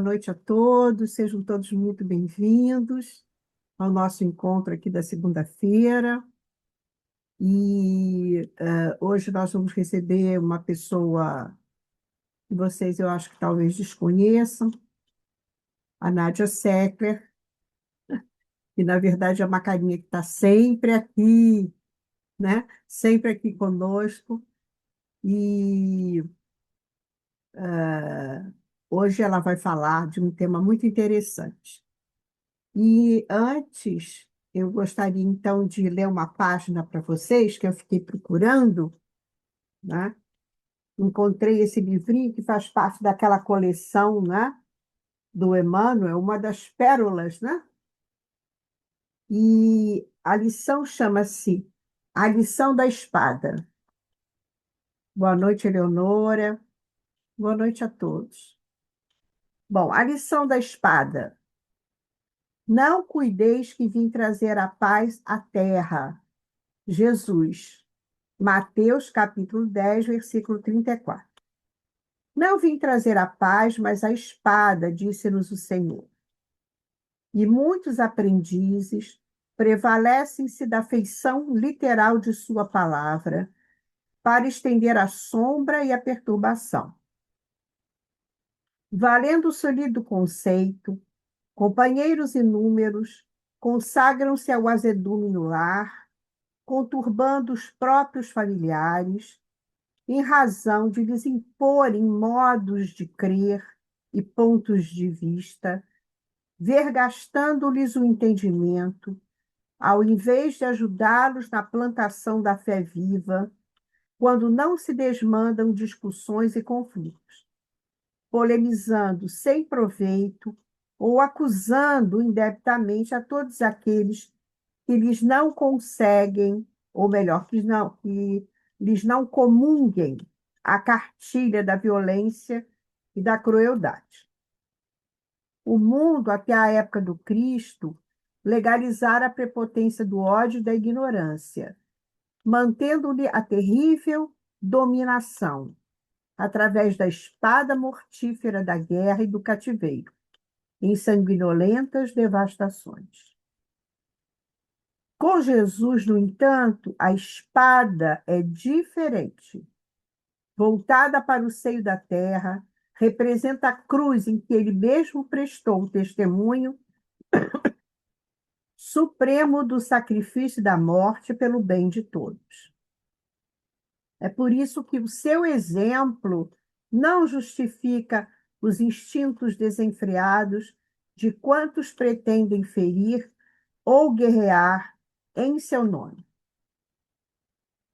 Boa noite a todos, sejam todos muito bem-vindos ao nosso encontro aqui da segunda-feira. Hoje nós vamos receber uma pessoa que vocês, eu acho que talvez desconheçam, a Nádia Seckler, que na verdade é uma carinha que está sempre aqui, né? Sempre aqui conosco. E eh, Hoje ela vai falar de um tema muito interessante. E antes, eu gostaria então de ler uma página para vocês que eu fiquei procurando, né? Encontrei esse livrinho que faz parte daquela coleção, né, do Emmanuel, uma das pérolas, né? E a lição chama-se A Lição da Espada. Boa noite, Eleonora. Boa noite a todos. Bom, a lição da espada. Não cuideis que vim trazer a paz à terra. Jesus. Mateus capítulo 10, versículo 34. Não vim trazer a paz, mas a espada, disse-nos o Senhor. E muitos aprendizes prevalecem-se da feição literal de sua palavra para estender a sombra e a perturbação. Valendo o solido conceito, companheiros inúmeros consagram-se ao azedume no lar, conturbando os próprios familiares, em razão de lhes imporem modos de crer e pontos de vista, vergastando-lhes o entendimento, ao invés de ajudá-los na plantação da fé viva, quando não se desmandam discussões e conflitos, polemizando sem proveito ou acusando indebitamente a todos aqueles que lhes não conseguem, ou melhor, que lhes não comunguem a cartilha da violência e da crueldade. O mundo, até a época do Cristo, legalizara a prepotência do ódio e da ignorância, mantendo-lhe a terrível dominação, através da espada mortífera da guerra e do cativeiro, em sanguinolentas devastações. Com Jesus, no entanto, a espada é diferente. Voltada para o seio da terra, representa a cruz em que ele mesmo prestou o testemunho supremo do sacrifício da morte pelo bem de todos. É por isso que o seu exemplo não justifica os instintos desenfreados de quantos pretendem ferir ou guerrear em seu nome.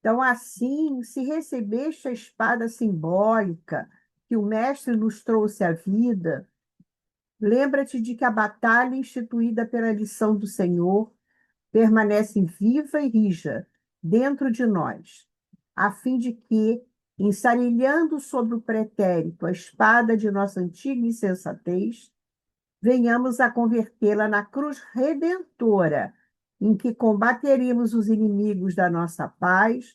Então, assim, se recebeste a espada simbólica que o Mestre nos trouxe à vida, lembra-te de que a batalha instituída pela lição do Senhor permanece viva e rija dentro de nós, a fim de que, ensarilhando sobre o pretérito a espada de nossa antiga insensatez, venhamos a convertê-la na cruz redentora, em que combateríamos os inimigos da nossa paz,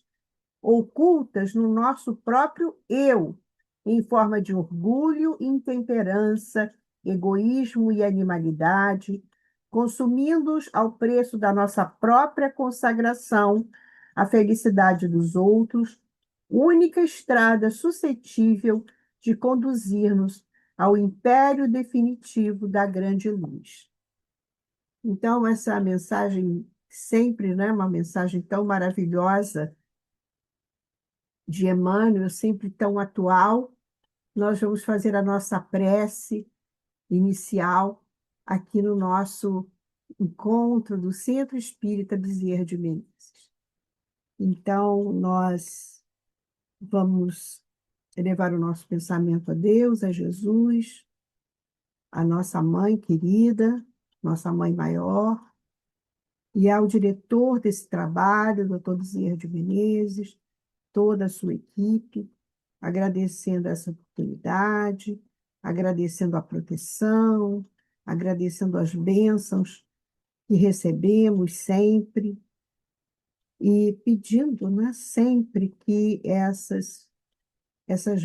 ocultas no nosso próprio eu, em forma de orgulho, intemperança, egoísmo e animalidade, consumindo-os ao preço da nossa própria consagração à felicidade dos outros, única estrada suscetível de conduzir-nos ao império definitivo da grande luz. Então, essa mensagem sempre, né, uma mensagem tão maravilhosa de Emmanuel, sempre tão atual, nós vamos fazer a nossa prece inicial aqui no nosso encontro do Centro Espírita Bezerra de Menezes. Então, nós vamos elevar o nosso pensamento a Deus, a Jesus, a nossa mãe querida, nossa mãe maior, e ao diretor desse trabalho, doutor Bezerra de Menezes, toda a sua equipe, agradecendo essa oportunidade, agradecendo a proteção, agradecendo as bênçãos que recebemos sempre e pedindo, né, sempre que essas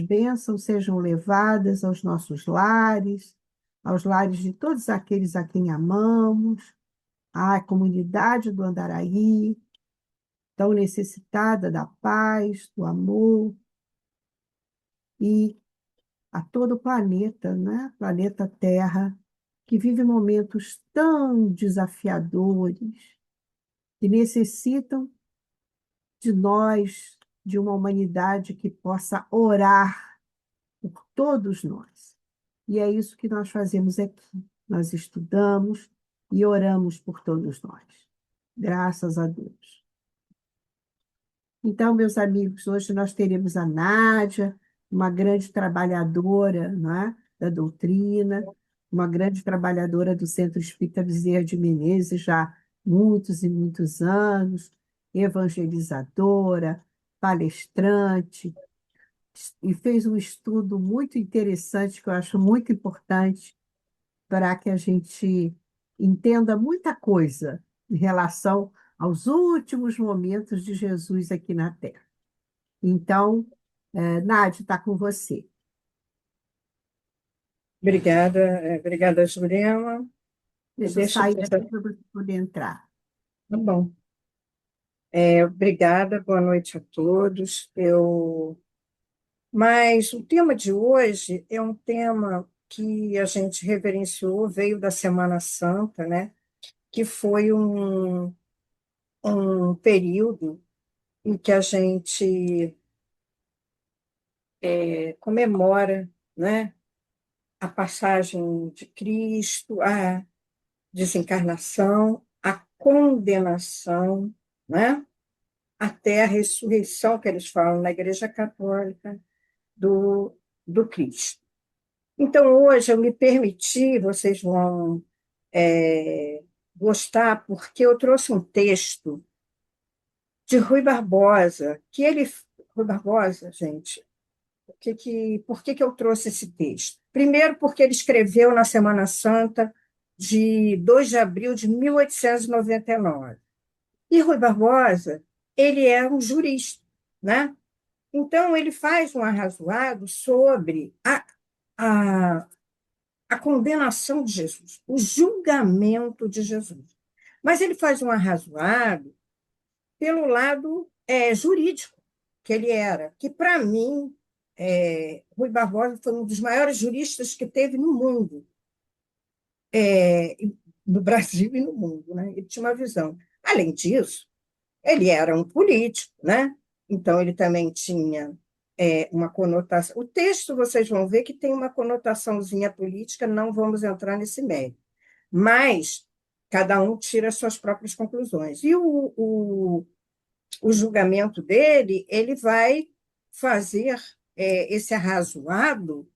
bênçãos sejam levadas aos nossos lares, aos lares de todos aqueles a quem amamos, à comunidade do Andaraí, tão necessitada da paz, do amor, e a todo o planeta, né? Planeta Terra, que vive momentos tão desafiadores, que necessitam de nós, de uma humanidade que possa orar por todos nós. E é isso que nós fazemos aqui. Nós estudamos e oramos por todos nós. Graças a Deus. Então, meus amigos, hoje nós teremos a Nádia, uma grande trabalhadora, não é, da doutrina, uma grande trabalhadora do Centro Espírita Bezerra de Menezes, já há muitos e muitos anos, evangelizadora, palestrante, e fez um estudo muito interessante, que eu acho muito importante, para que a gente entenda muita coisa em relação aos últimos momentos de Jesus aqui na Terra. Então, Nádia, está com você. Obrigada, obrigada, Jurema. Deixa eu Deixa eu sair pensar. aqui para você poder entrar. Tá bom. Obrigada, boa noite a todos. Mas o tema de hoje é um tema que a gente reverenciou, veio da Semana Santa, né? Que foi um período em que a gente comemora, né? A passagem de Cristo, a desencarnação, a condenação, né? Até a ressurreição, que eles falam na Igreja Católica, do Cristo. Então, hoje, eu me permiti, vocês vão gostar, porque eu trouxe um texto de Rui Barbosa, que ele... Rui Barbosa, gente, por que eu trouxe esse texto? Primeiro, porque ele escreveu na Semana Santa de 2 de abril de 1899. E Rui Barbosa, ele é um jurista, né? Então, ele faz um arrazoado sobre a, a condenação de Jesus, o julgamento de Jesus. Mas ele faz um arrazoado pelo lado jurídico que ele era, que, para mim, Rui Barbosa foi um dos maiores juristas que teve no mundo, no Brasil e no mundo, né? Ele tinha uma visão. Além disso, ele era um político, né? Então, ele também tinha uma conotação. O texto, vocês vão ver que tem uma conotaçãozinha política, não vamos entrar nesse mérito. Mas cada um tira suas próprias conclusões. E o julgamento dele, ele vai fazer esse arrazoado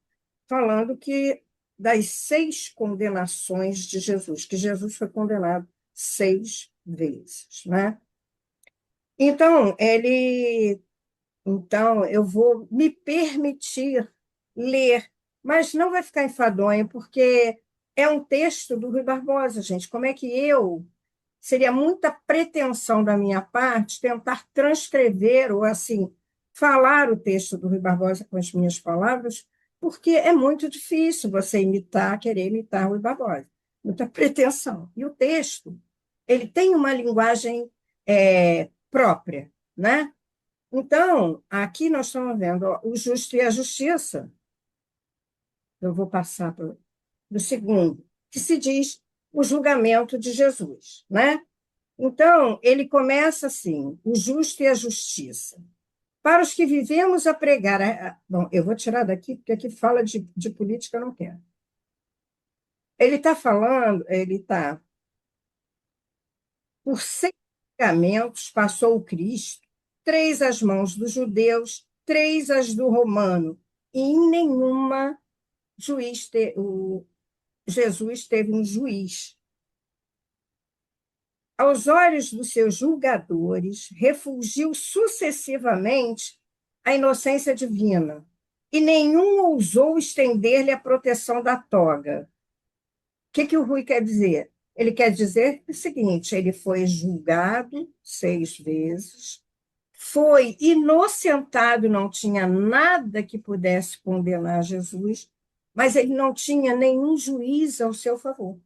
falando que das 6 condenações de Jesus, que Jesus foi condenado 6 vezes, né? Então, eu vou me permitir ler, mas não vai ficar enfadonho, porque é um texto do Rui Barbosa, gente. Como é que seria muita pretensão da minha parte tentar transcrever ou, assim, falar o texto do Rui Barbosa com as minhas palavras, porque é muito difícil você querer imitar Rui Barbosa. Muita pretensão. E o texto, ele tem uma linguagem própria, né? Então, aqui nós estamos vendo o justo e a justiça. Eu vou passar para o segundo, que se diz o julgamento de Jesus, né? Então, ele começa assim: o justo e a justiça. Para os que vivemos a pregar. Bom, eu vou tirar daqui, porque aqui fala de política, eu não quero. Ele está falando, ele está. Por 6 julgamentos passou o Cristo, 3 às mãos dos judeus, 3 às do romano, e em nenhuma Jesus teve um juiz. Aos olhos dos seus julgadores, refulgiu sucessivamente a inocência divina, e nenhum ousou estender-lhe a proteção da toga. O que o Rui quer dizer? Ele quer dizer o seguinte: ele foi julgado 6 vezes, foi inocentado, não tinha nada que pudesse condenar Jesus, mas ele não tinha nenhum juiz ao seu favor,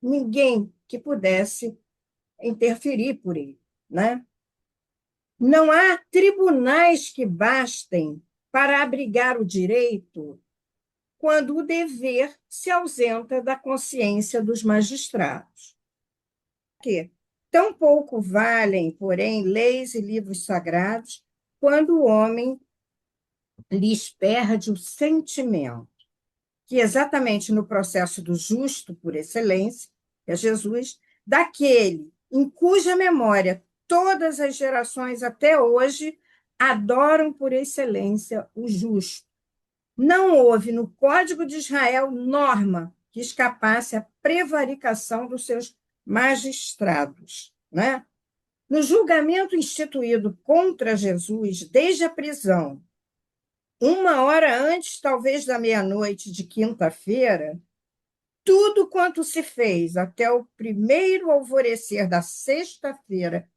ninguém que pudesse interferir por ele, né? Não há tribunais que bastem para abrigar o direito quando o dever se ausenta da consciência dos magistrados. Que tão pouco valem, porém, leis e livros sagrados quando o homem lhes perde o sentimento, que exatamente no processo do justo por excelência, que é Jesus, daquele em cuja memória todas as gerações até hoje adoram por excelência o justo. Não houve no Código de Israel norma que escapasse à prevaricação dos seus magistrados, né? No julgamento instituído contra Jesus, desde a prisão, uma hora antes, talvez, da meia-noite de quinta-feira, tudo quanto se fez até o primeiro alvorecer da sexta-feira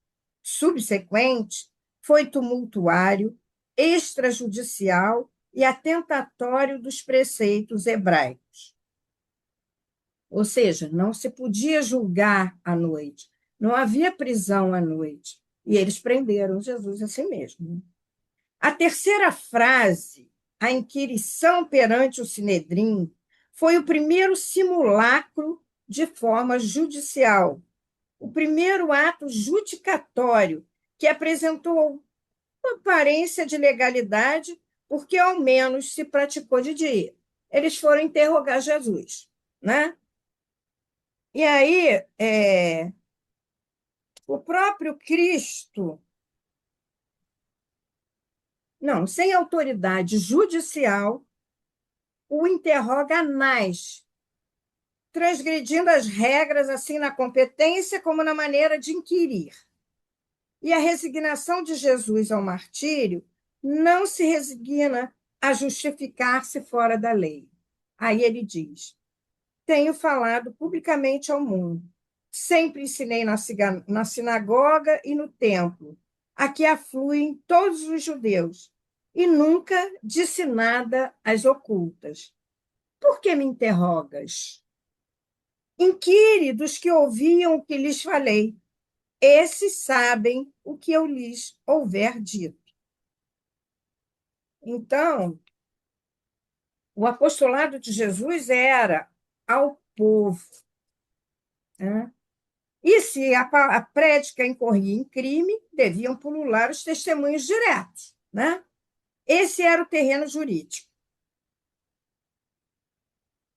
subsequente foi tumultuário, extrajudicial e atentatório dos preceitos hebraicos. Ou seja, não se podia julgar à noite, não havia prisão à noite. E eles prenderam Jesus assim mesmo. A terceira frase, a inquirição perante o Sinedrim, foi o primeiro simulacro de forma judicial, o primeiro ato judicatório que apresentou uma aparência de legalidade, porque ao menos se praticou de dia. Eles foram interrogar Jesus, né? E aí, o próprio Cristo, não, sem autoridade judicial, o interroga Anás, transgredindo as regras assim na competência como na maneira de inquirir. E a resignação de Jesus ao martírio não se resigna a justificar-se fora da lei. Aí ele diz: tenho falado publicamente ao mundo, sempre ensinei na sinagoga e no templo, a que afluem todos os judeus, e nunca disse nada às ocultas. Por que me interrogas? Inquire dos que ouviam o que lhes falei. Esses sabem o que eu lhes houver dito. Então, o apostolado de Jesus era ao povo, né? E se a prédica incorria em crime, deviam pulular os testemunhos diretos, né? Esse era o terreno jurídico.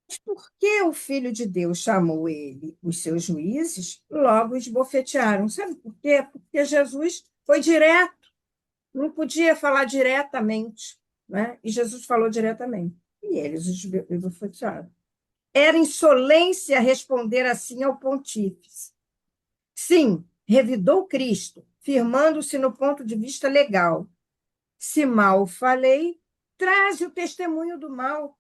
Mas por que o Filho de Deus chamou ele, os seus juízes, logo esbofetearam? Sabe por quê? Porque Jesus foi direto, não podia falar diretamente, né? E Jesus falou diretamente. E eles esbofetearam. Era insolência responder assim ao pontífice. Sim, revidou Cristo, firmando-se no ponto de vista legal. Se mal falei, traze o testemunho do mal.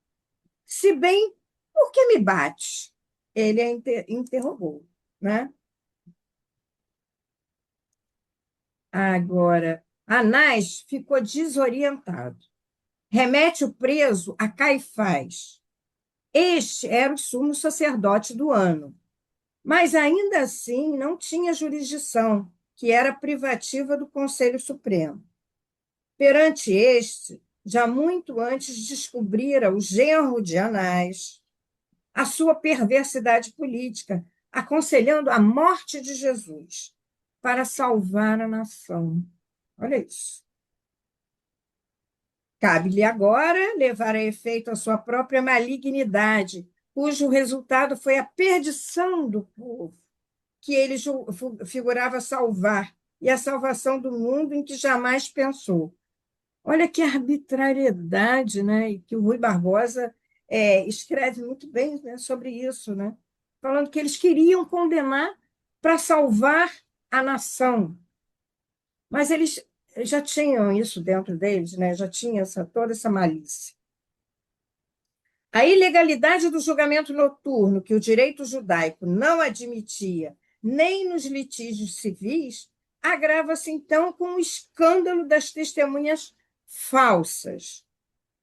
Se bem, por que me bates? Ele a interrogou, né? Agora, Anás ficou desorientado. Remete o preso a Caifás. Este era o sumo sacerdote do ano, mas ainda assim não tinha jurisdição, que era privativa do Conselho Supremo. Perante este, já muito antes descobrira o genro de Anás, a sua perversidade política, aconselhando a morte de Jesus para salvar a nação. Olha isso. Cabe-lhe agora levar a efeito a sua própria malignidade, cujo resultado foi a perdição do povo, que ele figurava salvar, e a salvação do mundo em que jamais pensou. Olha que arbitrariedade, né? E que o Rui Barbosa escreve muito bem, né, sobre isso, né? Falando que eles queriam condenar para salvar a nação, mas eles já tinham isso dentro deles, né? Já tinha toda essa malícia. A ilegalidade do julgamento noturno, que o direito judaico não admitia nem nos litígios civis, agrava-se então com o escândalo das testemunhas falsas,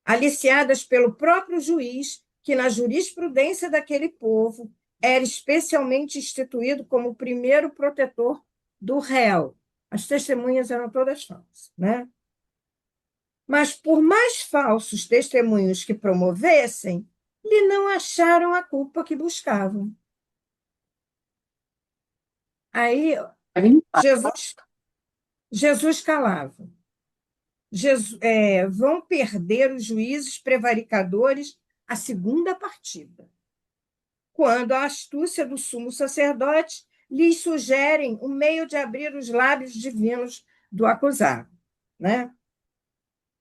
aliciadas pelo próprio juiz, que na jurisprudência daquele povo era especialmente instituído como o primeiro protetor do réu. As testemunhas eram todas falsas, né? Mas por mais falsos testemunhos que promovessem, lhe não acharam a culpa que buscavam. Aí Jesus calava. Vão perder os juízes prevaricadores a segunda partida, quando a astúcia do sumo sacerdote lhes sugerem o meio de abrir os lábios divinos do acusado, né?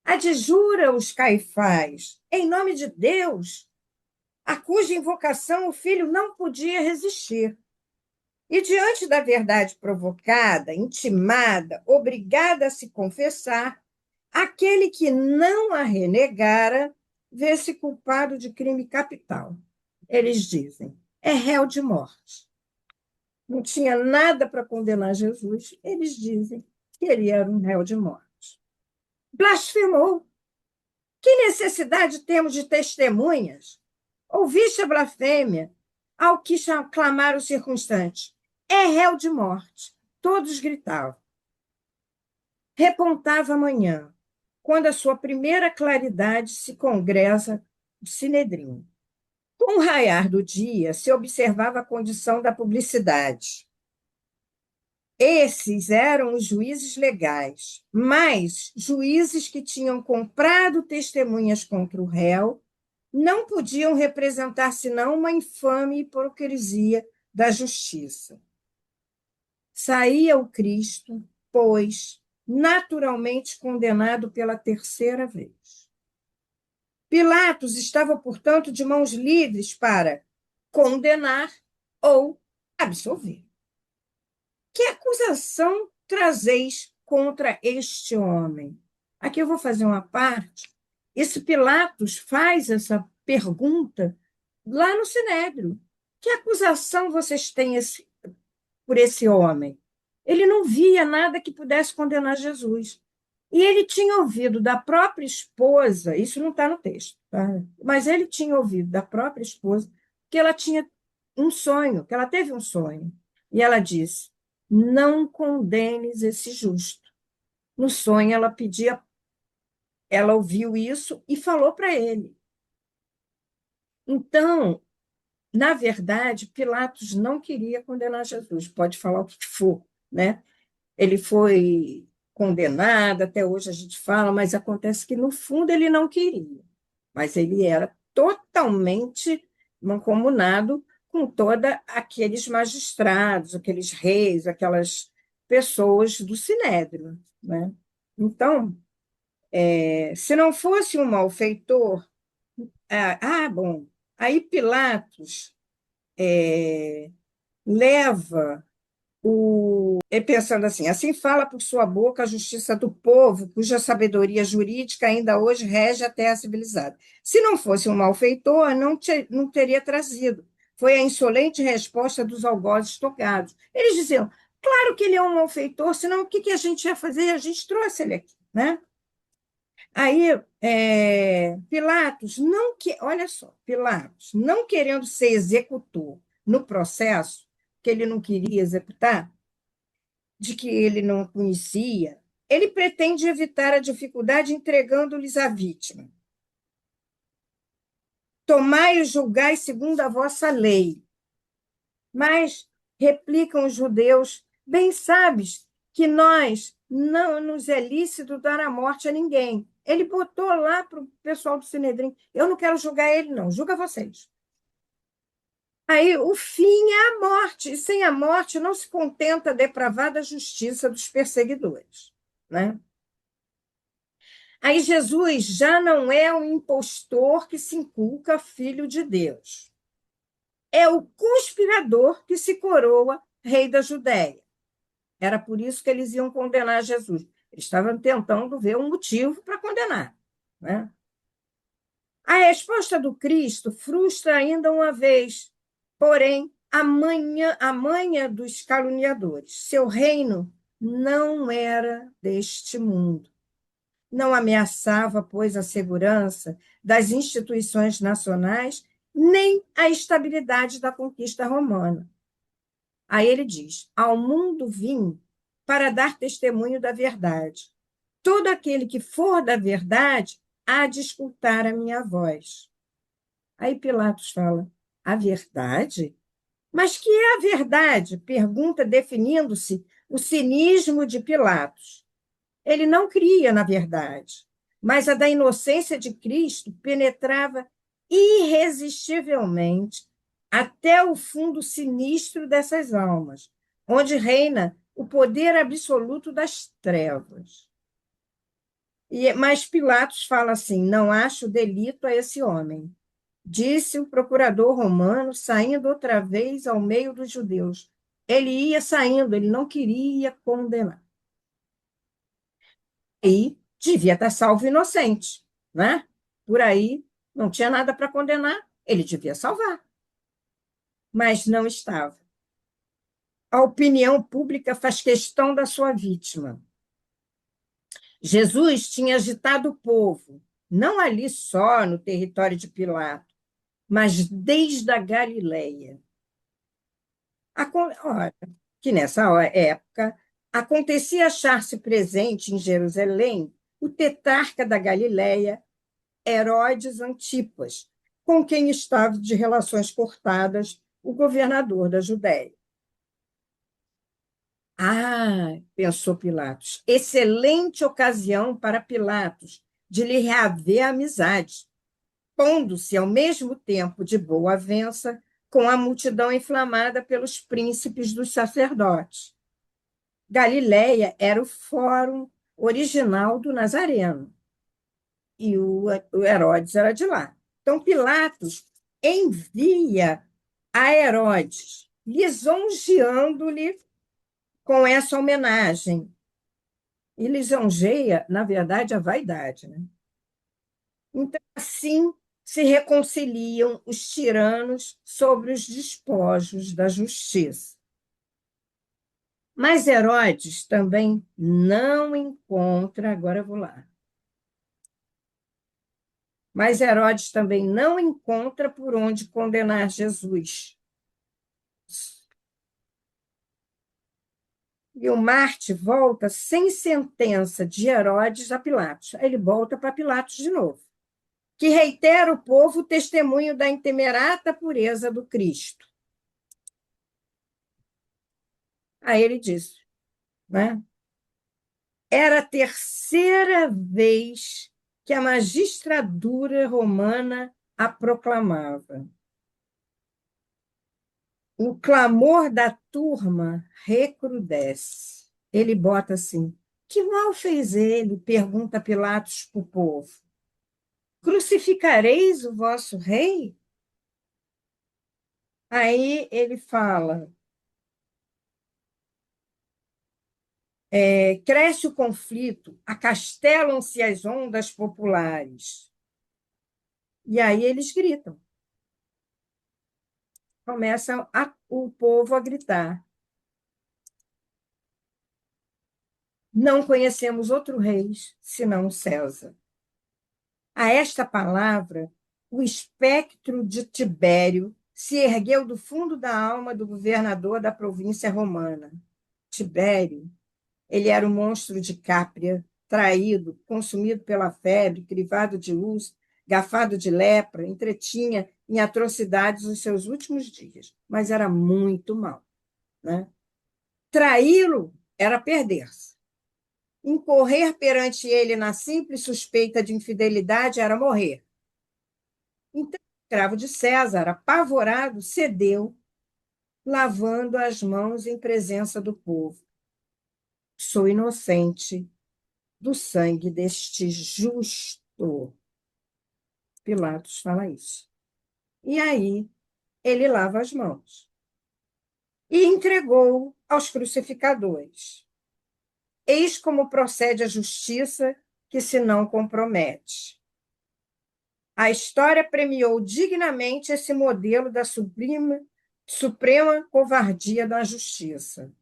Adjura os Caifás, em nome de Deus, a cuja invocação o filho não podia resistir. E diante da verdade provocada, intimada, obrigada a se confessar, aquele que não a renegara vê-se culpado de crime capital. Eles dizem, é réu de morte. Não tinha nada para condenar Jesus, eles dizem que ele era um réu de morte. Blasfemou. Que necessidade temos de testemunhas? Ouviste a blasfêmia? Ao que clamaram os circunstantes. É réu de morte. Todos gritavam. Repontava amanhã, quando a sua primeira claridade se congressa o Sinedrim. Com o raiar do dia, se observava a condição da publicidade. Esses eram os juízes legais, mas juízes que tinham comprado testemunhas contra o réu não podiam representar senão uma infame hipocrisia da justiça. Saía o Cristo, pois, naturalmente condenado pela terceira vez. Pilatos estava, portanto, de mãos livres para condenar ou absolver. Que acusação trazeis contra este homem? Aqui eu vou fazer uma parte. Esse Pilatos faz essa pergunta lá no Sinédrio. Que acusação vocês têm por esse homem? Ele não via nada que pudesse condenar Jesus. E ele tinha ouvido da própria esposa, isso não está no texto, tá? Mas ele tinha ouvido da própria esposa que ela tinha um sonho, que ela teve um sonho. E ela disse, não condenes esse justo. No sonho, ela ouviu isso e falou para ele. Então, na verdade, Pilatos não queria condenar Jesus, pode falar o que for, né? Ele foi condenado, até hoje a gente fala, mas acontece que, no fundo, ele não queria. Mas ele era totalmente mancomunado com todos aqueles magistrados, aqueles reis, aquelas pessoas do Sinédrio, né? Então, se não fosse um malfeitor, bom, aí Pilatos leva pensando assim fala por sua boca a justiça do povo, cuja sabedoria jurídica ainda hoje rege a terra civilizada. Se não fosse um malfeitor, não teria trazido. Foi a insolente resposta dos algozes tocados. Eles diziam, claro que ele é um malfeitor, senão o que a gente ia fazer? A gente trouxe ele aqui, né? Aí, Pilatos, olha só, Pilatos, não querendo ser executor no processo, que ele não queria executar, de que ele não conhecia, ele pretende evitar a dificuldade entregando-lhes a vítima. Tomai e julgai segundo a vossa lei. Mas, replicam os judeus, bem sabes que nós não nos é lícito dar a morte a ninguém. Ele botou lá para o pessoal do Sinedrim, eu não quero julgar ele, não, julga vocês. Aí o fim é a morte, e sem a morte não se contenta a depravada justiça dos perseguidores, né? Aí Jesus já não é um impostor que se inculca filho de Deus. É o conspirador que se coroa rei da Judéia. Era por isso que eles iam condenar Jesus. Eles estavam tentando ver um motivo para condenar, né? A resposta do Cristo frustra ainda uma vez, porém, a manha dos caluniadores. Seu reino não era deste mundo. Não ameaçava, pois, a segurança das instituições nacionais nem a estabilidade da conquista romana. Aí ele diz: ao mundo vim para dar testemunho da verdade. Todo aquele que for da verdade há de escutar a minha voz. Aí Pilatos fala: a verdade? Mas que é a verdade? Pergunta, definindo-se o cinismo de Pilatos. Ele não cria na verdade, mas a da inocência de Cristo penetrava irresistivelmente até o fundo sinistro dessas almas, onde reina o poder absoluto das trevas. Mas Pilatos fala assim: não acho delito a esse homem. Disse o procurador romano, saindo outra vez ao meio dos judeus. Ele ia saindo, ele não queria condenar. E devia estar salvo e inocente, né? Por aí não tinha nada para condenar, ele devia salvar, mas não estava. A opinião pública faz questão da sua vítima. Jesus tinha agitado o povo, não ali só no território de Pilato, mas desde a Galileia. Ora, que nessa época acontecia achar-se presente em Jerusalém o tetrarca da Galileia, Herodes Antipas, com quem estava de relações cortadas o governador da Judéia. Ah, pensou Pilatos, excelente ocasião para Pilatos de lhe reaver a amizade, pondo-se ao mesmo tempo de boa avença com a multidão inflamada pelos príncipes dos sacerdotes. Galileia era o fórum original do Nazareno, e o Herodes era de lá. Então, Pilatos envia a Herodes, lisonjeando-lhe com essa homenagem. E lisonjeia, na verdade, a vaidade. Né? Então, assim se reconciliam os tiranos sobre os despojos da justiça. Mas Herodes também não encontra, agora eu vou lá. Mas Herodes também não encontra por onde condenar Jesus. E o Marte volta sem sentença de Herodes a Pilatos. Aí ele volta para Pilatos de novo, que reitera ao povo o testemunho da intemerata pureza do Cristo. Aí ele diz, né? Era a terceira vez que a magistratura romana a proclamava. O clamor da turma recrudesce. Ele bota assim: que mal fez ele? Pergunta Pilatos para o povo. Crucificareis o vosso rei? Aí ele fala: cresce o conflito, acastelam-se as ondas populares. E aí eles gritam. Começa o povo a gritar. Não conhecemos outro rei senão César. A esta palavra, o espectro de Tibério se ergueu do fundo da alma do governador da província romana. Tibério, ele era um monstro de Cápria, traído, consumido pela febre, crivado de luz, gafado de lepra, entretinha em atrocidades os seus últimos dias, mas era muito mau. Né? Traí-lo era perder-se. Incorrer perante ele na simples suspeita de infidelidade era morrer. Então, o escravo de César, apavorado, cedeu, lavando as mãos em presença do povo. Sou inocente do sangue deste justo. Pilatos fala isso. E aí, ele lava as mãos e entregou aos crucificadores. Eis como procede a justiça que se não compromete. A história premiou dignamente esse modelo da suprema covardia da justiça.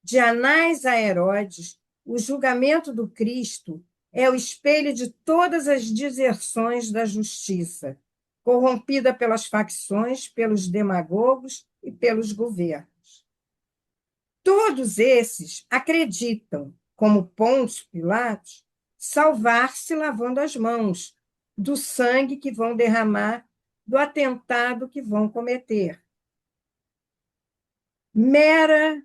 De Anás a Herodes, o julgamento do Cristo é o espelho de todas as deserções da justiça, corrompida pelas facções, pelos demagogos e pelos governos. Todos esses acreditam, como Pôncio Pilatos, salvar-se lavando as mãos do sangue que vão derramar, do atentado que vão cometer. Mera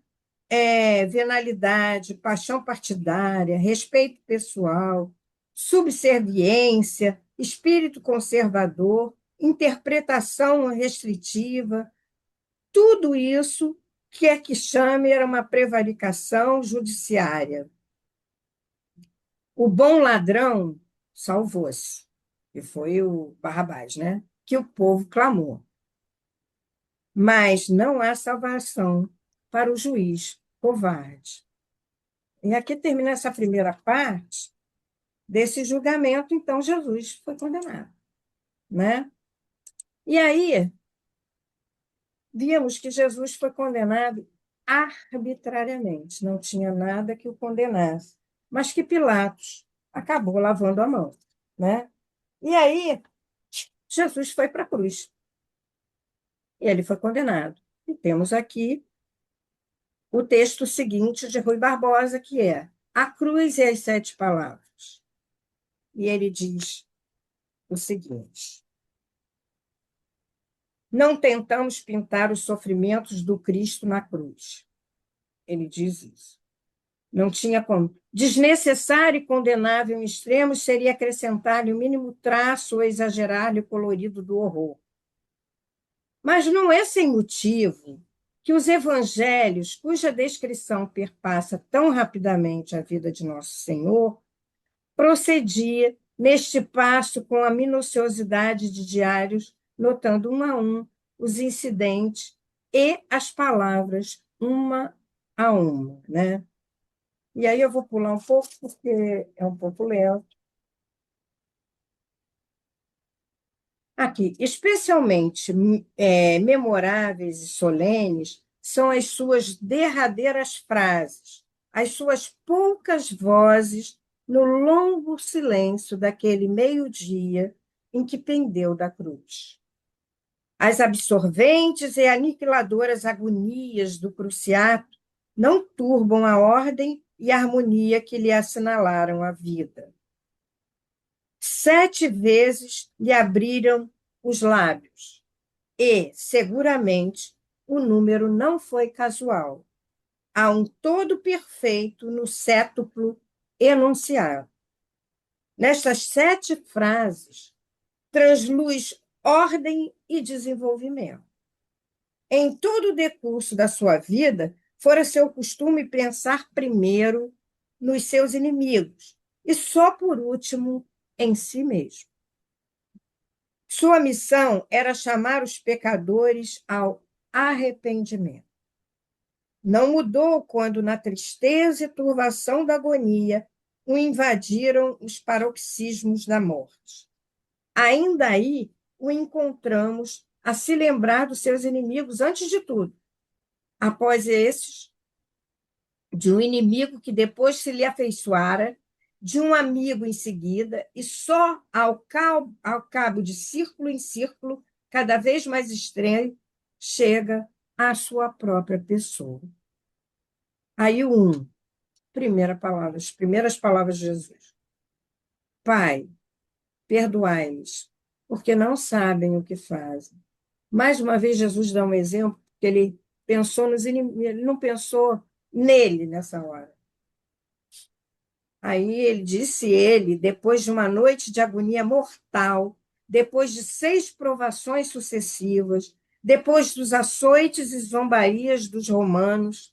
venalidade, paixão partidária, respeito pessoal, subserviência, espírito conservador, interpretação restritiva, tudo isso, quer que chame, era uma prevaricação judiciária. O bom ladrão salvou-se, e foi o Barrabás, né? Que o povo clamou. Mas não há salvação para o juiz covarde. E aqui termina essa primeira parte desse julgamento, então Jesus foi condenado, né? E aí vimos que Jesus foi condenado arbitrariamente, não tinha nada que o condenasse, mas que Pilatos acabou lavando a mão, né? E aí Jesus foi para a cruz. E ele foi condenado. E temos aqui o texto seguinte de Rui Barbosa, que é A Cruz e as Sete Palavras. E ele diz o seguinte: não tentamos pintar os sofrimentos do Cristo na cruz. Ele diz isso. Não tinha como. Desnecessário e condenável em extremos seria acrescentar-lhe o mínimo traço ou exagerar-lhe o colorido do horror. Mas não é sem motivo que os evangelhos, cuja descrição perpassa tão rapidamente a vida de Nosso Senhor, procedia neste passo com a minuciosidade de diários, notando um a um os incidentes e as palavras, uma a uma, né? E aí eu vou pular um pouco, porque é um pouco lento. Aqui, especialmente memoráveis e solenes são as suas derradeiras frases, as suas poucas vozes no longo silêncio daquele meio-dia em que pendeu da cruz. As absorventes e aniquiladoras agonias do cruciato não turbam a ordem e a harmonia que lhe assinalaram a vida. 7 vezes lhe abriram os lábios, e, seguramente, o número não foi casual. Há um todo perfeito no sétuplo enunciado. Nestas 7 frases, transluz ordem e desenvolvimento. Em todo o decurso da sua vida, fora seu costume pensar primeiro nos seus inimigos e só por último em si mesmo. Sua missão era chamar os pecadores ao arrependimento. Não mudou quando, na tristeza e turvação da agonia, o invadiram os paroxismos da morte. Ainda aí o encontramos a se lembrar dos seus inimigos antes de tudo. Após esses, de um inimigo que depois se lhe afeiçoara, de um amigo em seguida, e só ao cabo de círculo em círculo, cada vez mais estreito, chega à sua própria pessoa. Aí primeira palavra, as primeiras palavras de Jesus. Pai, perdoai-lhes, porque não sabem o que fazem. Mais uma vez, Jesus dá um exemplo, que ele pensou nos inimigos, ele não pensou nele nessa hora. Aí ele, depois de uma noite de agonia mortal, depois de 6 provações sucessivas, depois dos açoites e zombarias dos romanos,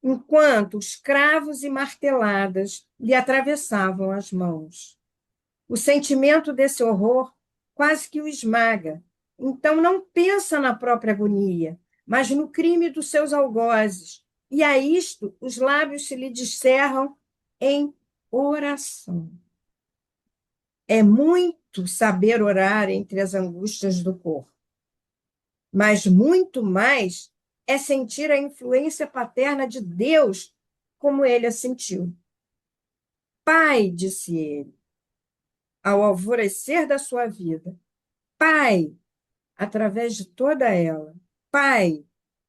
enquanto os cravos e marteladas lhe atravessavam as mãos. O sentimento desse horror quase que o esmaga. Então não pensa na própria agonia, mas no crime dos seus algozes. E a isto os lábios se lhe descerram em oração. É muito saber orar entre as angústias do corpo, mas muito mais é sentir a influência paterna de Deus como ele a sentiu. Pai, disse ele, ao alvorecer da sua vida, Pai, através de toda ela. Pai,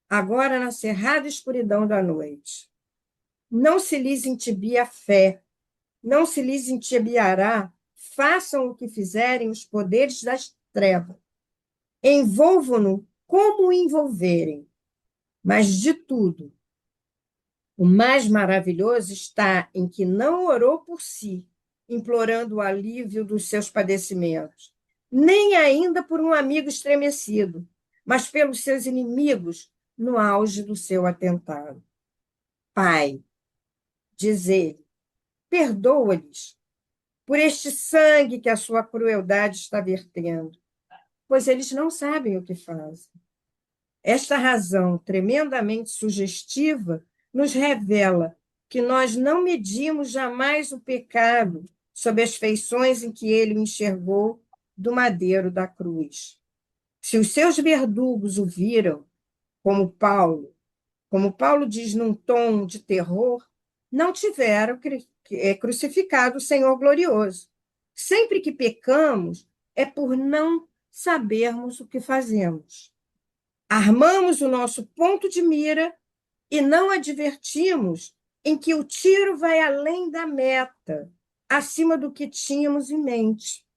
agora na cerrada escuridão da noite. Não se lhes entibie a fé, não se lhes entibiará, façam o que fizerem os poderes das trevas. Envolvam-no como o envolverem, mas de tudo. O mais maravilhoso está em que não orou por si, implorando o alívio dos seus padecimentos, nem ainda por um amigo estremecido, mas pelos seus inimigos no auge do seu atentado. Pai, diz ele, perdoa-lhes por este sangue que a sua crueldade está vertendo, pois eles não sabem o que fazem. Esta razão tremendamente sugestiva nos revela que nós não medimos jamais o pecado sob as feições em que ele o enxergou do madeiro da cruz. Se os seus verdugos o viram, como Paulo diz num tom de terror, não tiveram crucificado o Senhor glorioso. Sempre que pecamos, é por não sabermos o que fazemos. Armamos o nosso ponto de mira e não advertimos em que o tiro vai além da meta, acima do que tínhamos em mente.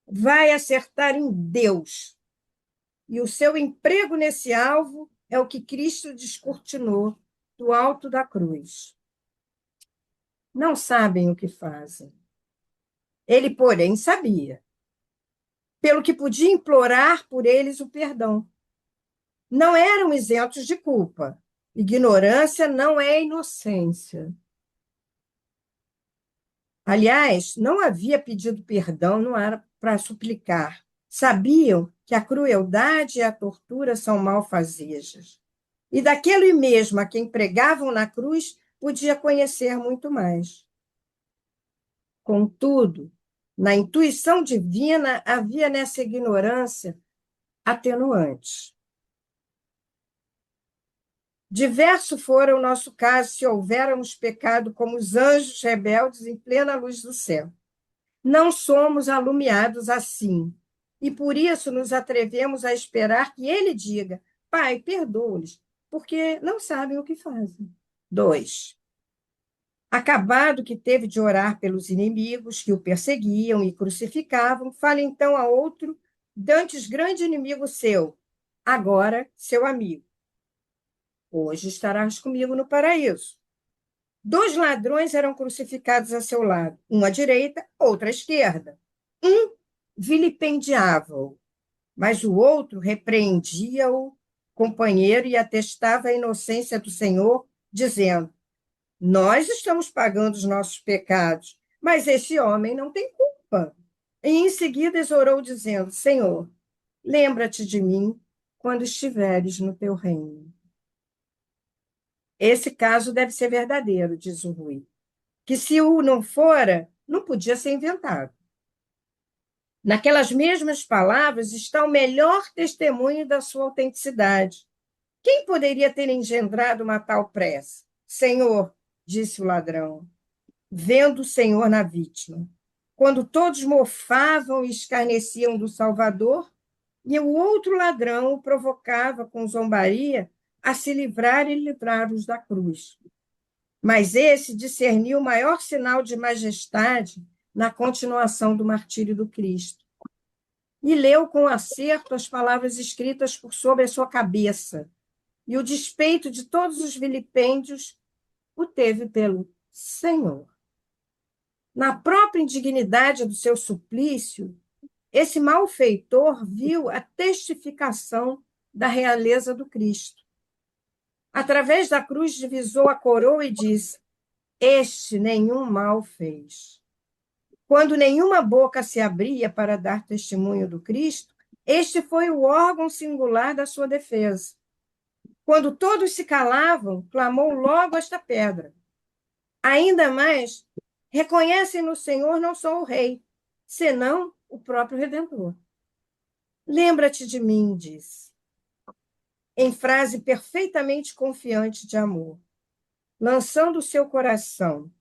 Vai acertar em Deus. E o seu emprego nesse alvo é o que Cristo descortinou do alto da cruz. Não sabem o que fazem. Ele, porém, sabia, pelo que podia implorar por eles o perdão. Não eram isentos de culpa. Ignorância não é inocência. Aliás, não havia pedido perdão, não era para suplicar. Sabiam que a crueldade e a tortura são malfazejas. E daquele mesmo a quem pregavam na cruz, podia conhecer muito mais. Contudo, na intuição divina havia nessa ignorância atenuantes. Diverso fora o nosso caso se houvéssemos pecado como os anjos rebeldes em plena luz do céu. Não somos alumiados assim, e por isso nos atrevemos a esperar que ele diga: Pai, perdoa-lhes, porque não sabem o que fazem. 2. Acabado que teve de orar pelos inimigos que o perseguiam e crucificavam, fala então a outro, dantes grande inimigo seu, agora seu amigo. Hoje estarás comigo no paraíso. 2 ladrões eram crucificados a seu lado, um à direita, outro à esquerda. Um vilipendiava-o, mas o outro repreendia-o, companheiro, e atestava a inocência do Senhor, dizendo: Nós estamos pagando os nossos pecados, mas esse homem não tem culpa. E em seguida exorou, dizendo: Senhor, lembra-te de mim quando estiveres no teu reino. Esse caso deve ser verdadeiro, diz o Rui, que se o não fora, não podia ser inventado. Naquelas mesmas palavras está o melhor testemunho da sua autenticidade. Quem poderia ter engendrado uma tal prece? Senhor, disse o ladrão, vendo o Senhor na vítima. Quando todos mofavam e escarneciam do Salvador, e o outro ladrão o provocava com zombaria a se livrar e livrar-os da cruz. Mas esse discerniu o maior sinal de majestade na continuação do martírio do Cristo. E leu com acerto as palavras escritas por sobre a sua cabeça. E o despeito de todos os vilipêndios o teve pelo Senhor. Na própria indignidade do seu suplício, esse malfeitor viu a testificação da realeza do Cristo. Através da cruz divisou a coroa e disse: Este nenhum mal fez. Quando nenhuma boca se abria para dar testemunho do Cristo, este foi o órgão singular da sua defesa. Quando todos se calavam, clamou logo esta pedra. Ainda mais, reconhecem no Senhor não só o Rei, senão o próprio Redentor. Lembra-te de mim, disse, em frase perfeitamente confiante de amor, lançando o seu coração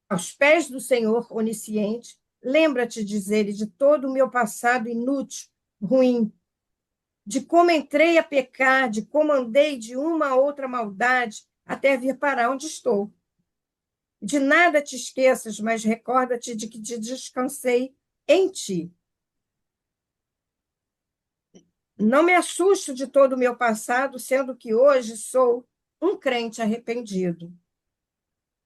aos pés do Senhor onisciente, lembra-te, diz ele, de todo o meu passado inútil, ruim, de como entrei a pecar, de como andei de uma a outra maldade, até vir parar onde estou. De nada te esqueças, mas recorda-te de que te descansei em ti. Não me assusto de todo o meu passado, sendo que hoje sou um crente arrependido.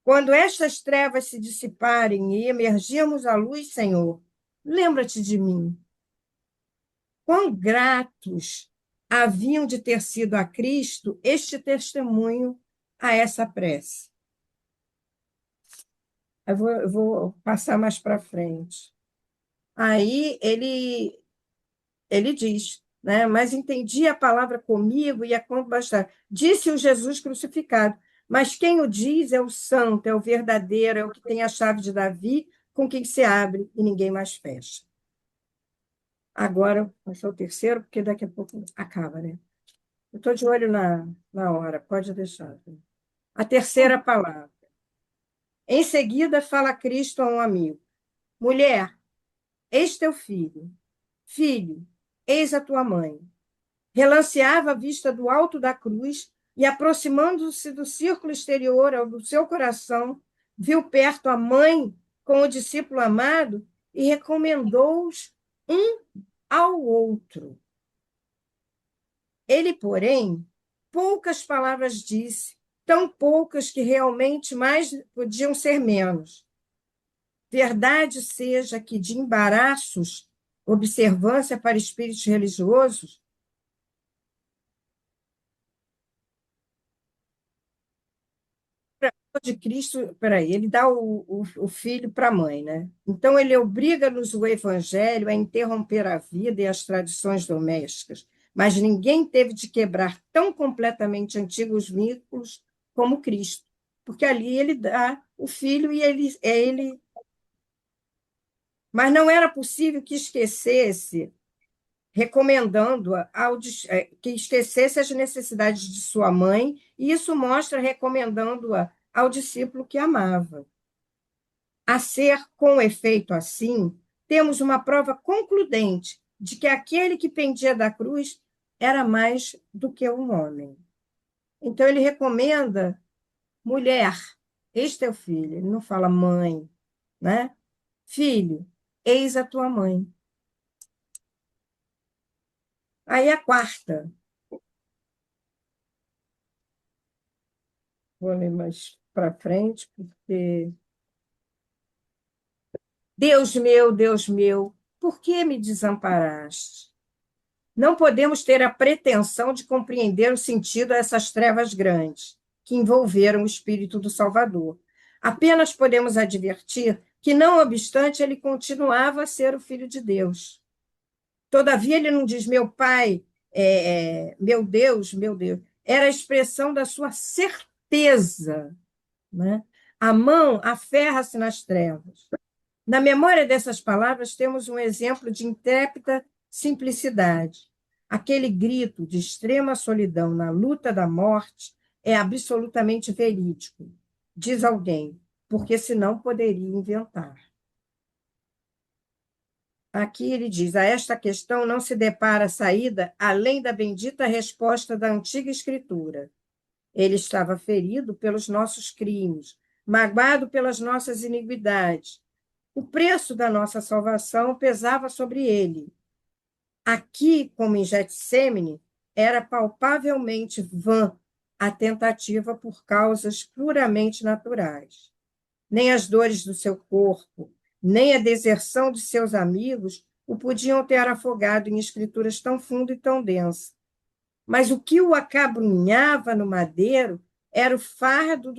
Quando estas trevas se dissiparem e emergirmos à luz, Senhor, lembra-te de mim. Quão gratos haviam de ter sido a Cristo este testemunho a essa prece. Eu vou passar mais para frente. Aí ele diz, né? Mas entendi a palavra comigo e a quanto bastar. Disse o Jesus crucificado, mas quem o diz é o santo, é o verdadeiro, é o que tem a chave de Davi, com quem se abre e ninguém mais fecha. Agora, vai ser o terceiro, porque daqui a pouco acaba, né? Eu estou de olho na hora, pode deixar. A terceira palavra. Em seguida, fala Cristo a um amigo: mulher, eis teu filho. Filho, eis a tua mãe. Relanceava a vista do alto da cruz e, aproximando-se do círculo exterior ao do seu coração, viu perto a mãe com o discípulo amado e recomendou-os um ao outro. Ele, porém, poucas palavras disse, tão poucas que realmente mais podiam ser menos. Verdade seja que de embaraços, observância para espíritos religiosos, de Cristo, peraí, ele dá o filho para a mãe, né? Então, ele obriga-nos o evangelho a interromper a vida e as tradições domésticas, mas ninguém teve de quebrar tão completamente antigos vínculos como Cristo, porque ali ele dá o filho e ele. Mas não era possível que esquecesse, recomendando-a que esquecesse as necessidades de sua mãe, e isso mostra recomendando-a ao discípulo que amava. A ser, com efeito assim, temos uma prova concludente de que aquele que pendia da cruz era mais do que um homem. Então, ele recomenda: mulher, eis teu filho. Ele não fala mãe, né? Filho, eis a tua mãe. Aí a quarta, vou ler mais para frente, porque Deus meu, por que me desamparaste? Não podemos ter a pretensão de compreender o sentido dessas trevas grandes que envolveram o espírito do Salvador. Apenas podemos advertir que, não obstante, ele continuava a ser o Filho de Deus. Todavia, ele não diz meu Pai, meu Deus, meu Deus. Era a expressão da sua certeza, né? A mão aferra-se nas trevas. Na memória dessas palavras, temos um exemplo de intrépida simplicidade. Aquele grito de extrema solidão na luta da morte é absolutamente verídico, diz alguém, porque senão poderia inventar. Aqui ele diz: a esta questão não se depara saída além da bendita resposta da antiga Escritura. Ele estava ferido pelos nossos crimes, magoado pelas nossas iniquidades. O preço da nossa salvação pesava sobre ele. Aqui, como em Getsêmani, era palpavelmente vã a tentativa por causas puramente naturais. Nem as dores do seu corpo, nem a deserção de seus amigos o podiam ter afogado em escrituras tão fundas e tão densas. Mas o que o acabrunhava no madeiro era o fardo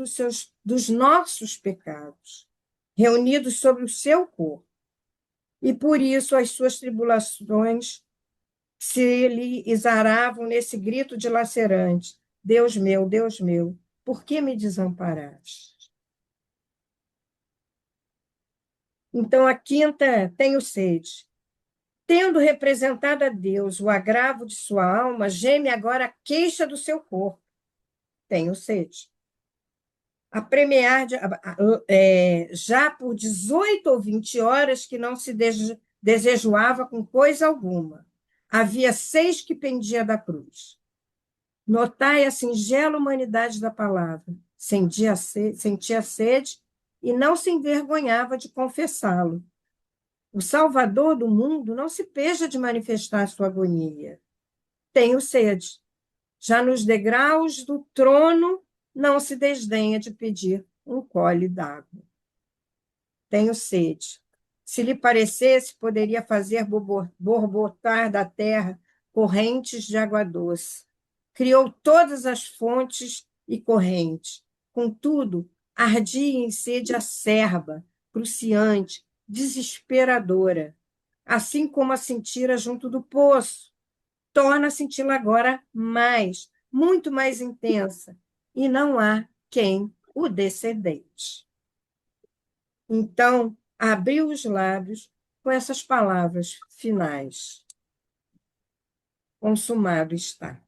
dos nossos pecados, reunidos sobre o seu corpo. E por isso as suas tribulações se lhe exaravam nesse grito dilacerante: Deus meu, por que me desamparaste? Então, a quinta: tenho sede. Tendo representado a Deus o agravo de sua alma, geme agora a queixa do seu corpo. Tenho sede. a premiar já por 18 ou 20 horas que não se desejoava com coisa alguma. Havia 6 que pendia da cruz. Notai a singela humanidade da palavra. Sentia sede e não se envergonhava de confessá-lo. O Salvador do mundo não se peja de manifestar sua agonia. Tenho sede. Já nos degraus do trono não se desdenha de pedir um gole d'água. Tenho sede. Se lhe parecesse, poderia fazer borbotar da terra correntes de água doce. Criou todas as fontes e correntes. Contudo, ardia em sede acerba, cruciante, desesperadora, assim como a sentira junto do poço. Torna a senti-la agora mais, muito mais intensa, e não há quem o descendente. Então, abriu os lábios com essas palavras finais. Consumado está.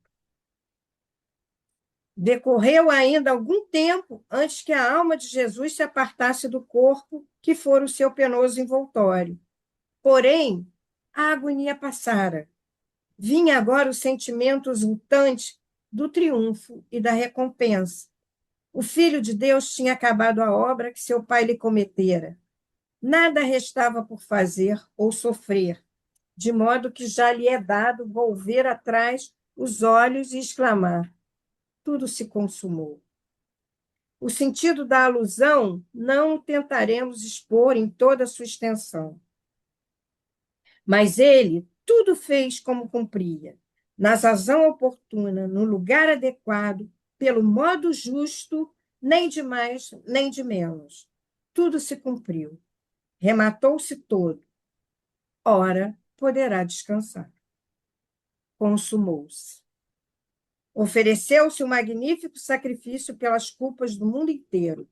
Decorreu ainda algum tempo antes que a alma de Jesus se apartasse do corpo, que fora o seu penoso envoltório. Porém, a agonia passara. Vinha agora o sentimento exultante do triunfo e da recompensa. O Filho de Deus tinha acabado a obra que seu pai lhe cometera. Nada restava por fazer ou sofrer, de modo que já lhe é dado volver atrás os olhos e exclamar: tudo se consumou. O sentido da alusão não o tentaremos expor em toda a sua extensão. Mas ele tudo fez como cumpria, na sazão oportuna, no lugar adequado, pelo modo justo, nem de mais, nem de menos. Tudo se cumpriu. Rematou-se todo. Ora, poderá descansar. Consumou-se. Ofereceu-se um magnífico sacrifício pelas culpas do mundo inteiro.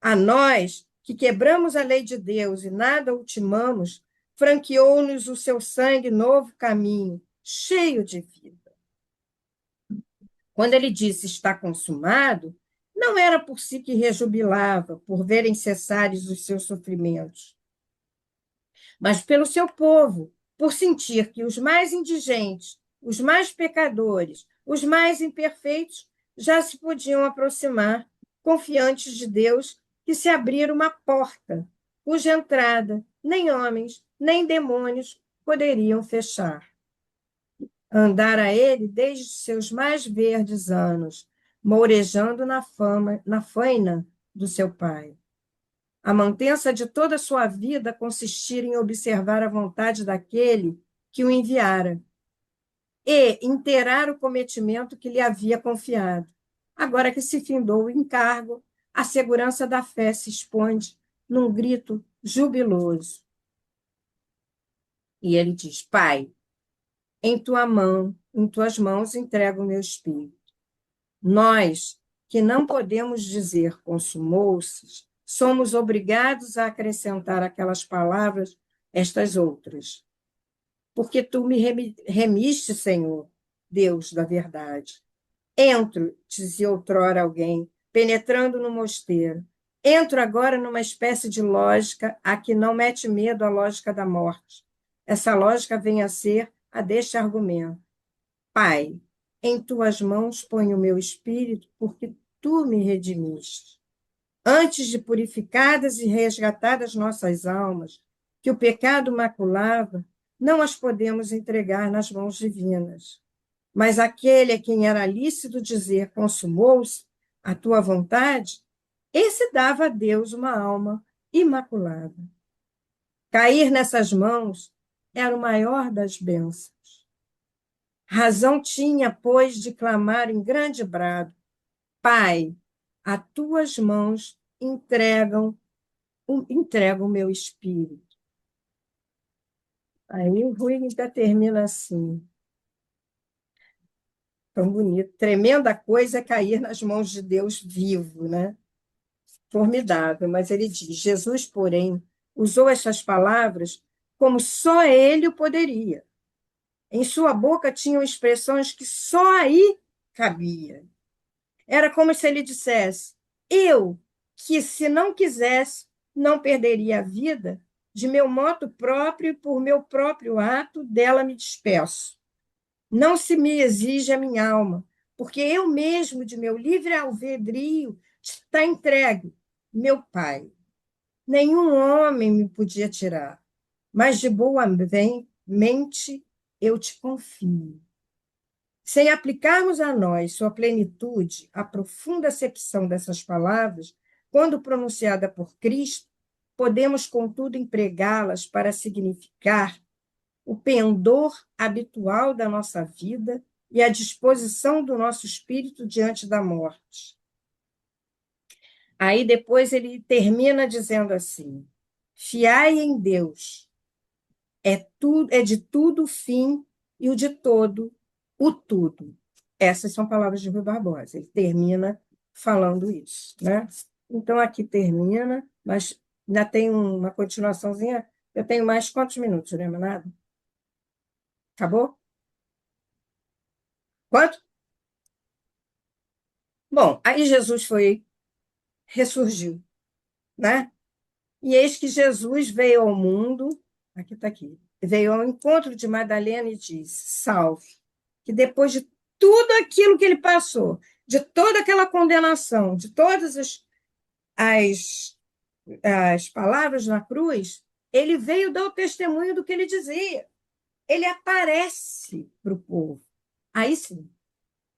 A nós, que quebramos a lei de Deus e nada ultimamos, franqueou-nos o seu sangue novo caminho, cheio de vida. Quando ele disse está consumado, não era por si que rejubilava, por verem cessares os seus sofrimentos, mas pelo seu povo, por sentir que os mais indigentes, os mais pecadores, os mais imperfeitos já se podiam aproximar, confiantes de Deus, que se abrira uma porta, cuja entrada nem homens, nem demônios poderiam fechar. Andara ele desde seus mais verdes anos, mourejando na faina do seu pai. A mantença de toda a sua vida consistira em observar a vontade daquele que o enviara e inteirar o cometimento que lhe havia confiado. Agora que se findou o encargo, a segurança da fé se expande num grito jubiloso. E ele diz: Pai, em tuas mãos entrego o meu espírito. Nós, que não podemos dizer consumou-se, somos obrigados a acrescentar aquelas palavras, estas outras. Porque tu me remiste, Senhor, Deus da verdade. Entro, dizia outrora alguém, penetrando no mosteiro. Entro agora numa espécie de lógica a que não mete medo a lógica da morte. Essa lógica vem a ser a deste argumento. Pai, em tuas mãos ponho o meu espírito, porque tu me redimiste. Antes de purificadas e resgatadas nossas almas, que o pecado maculava, não as podemos entregar nas mãos divinas. Mas aquele a quem era lícito dizer consumou-se a tua vontade, esse dava a Deus uma alma imaculada. Cair nessas mãos era o maior das bênçãos. Razão tinha, pois, de clamar em grande brado: Pai, a tuas mãos entrego o meu espírito. Aí o Rui ainda termina assim. Tão bonito. Tremenda coisa é cair nas mãos de Deus vivo, né? Formidável. Mas ele diz: Jesus, porém, usou essas palavras como só ele o poderia. Em sua boca tinham expressões que só aí cabia. Era como se ele dissesse: Eu, que se não quisesse, não perderia a vida, de meu moto próprio e por meu próprio ato, dela me despeço. Não se me exige a minha alma, porque eu mesmo, de meu livre albedrio, está entregue, meu Pai. Nenhum homem me podia tirar, mas de boa mente eu te confio. Sem aplicarmos a nós sua plenitude, a profunda acepção dessas palavras, quando pronunciada por Cristo, podemos, contudo, empregá-las para significar o pendor habitual da nossa vida e a disposição do nosso espírito diante da morte. Aí depois ele termina dizendo assim: fiai em Deus, é de tudo o fim e o de todo o tudo. Essas são palavras de Rui Barbosa. Ele termina falando isso, né? Então aqui termina, mas ainda tem uma continuaçãozinha. Eu tenho mais quantos minutos, não lembra nada? Acabou? Quanto? Bom, aí Jesus ressurgiu, né? E eis que Jesus veio ao mundo, aqui está aqui, veio ao encontro de Madalena e disse: salve, que depois de tudo aquilo que ele passou, de toda aquela condenação, de todas as, as palavras na cruz, ele veio dar o testemunho do que ele dizia. Ele aparece para o povo. Aí sim,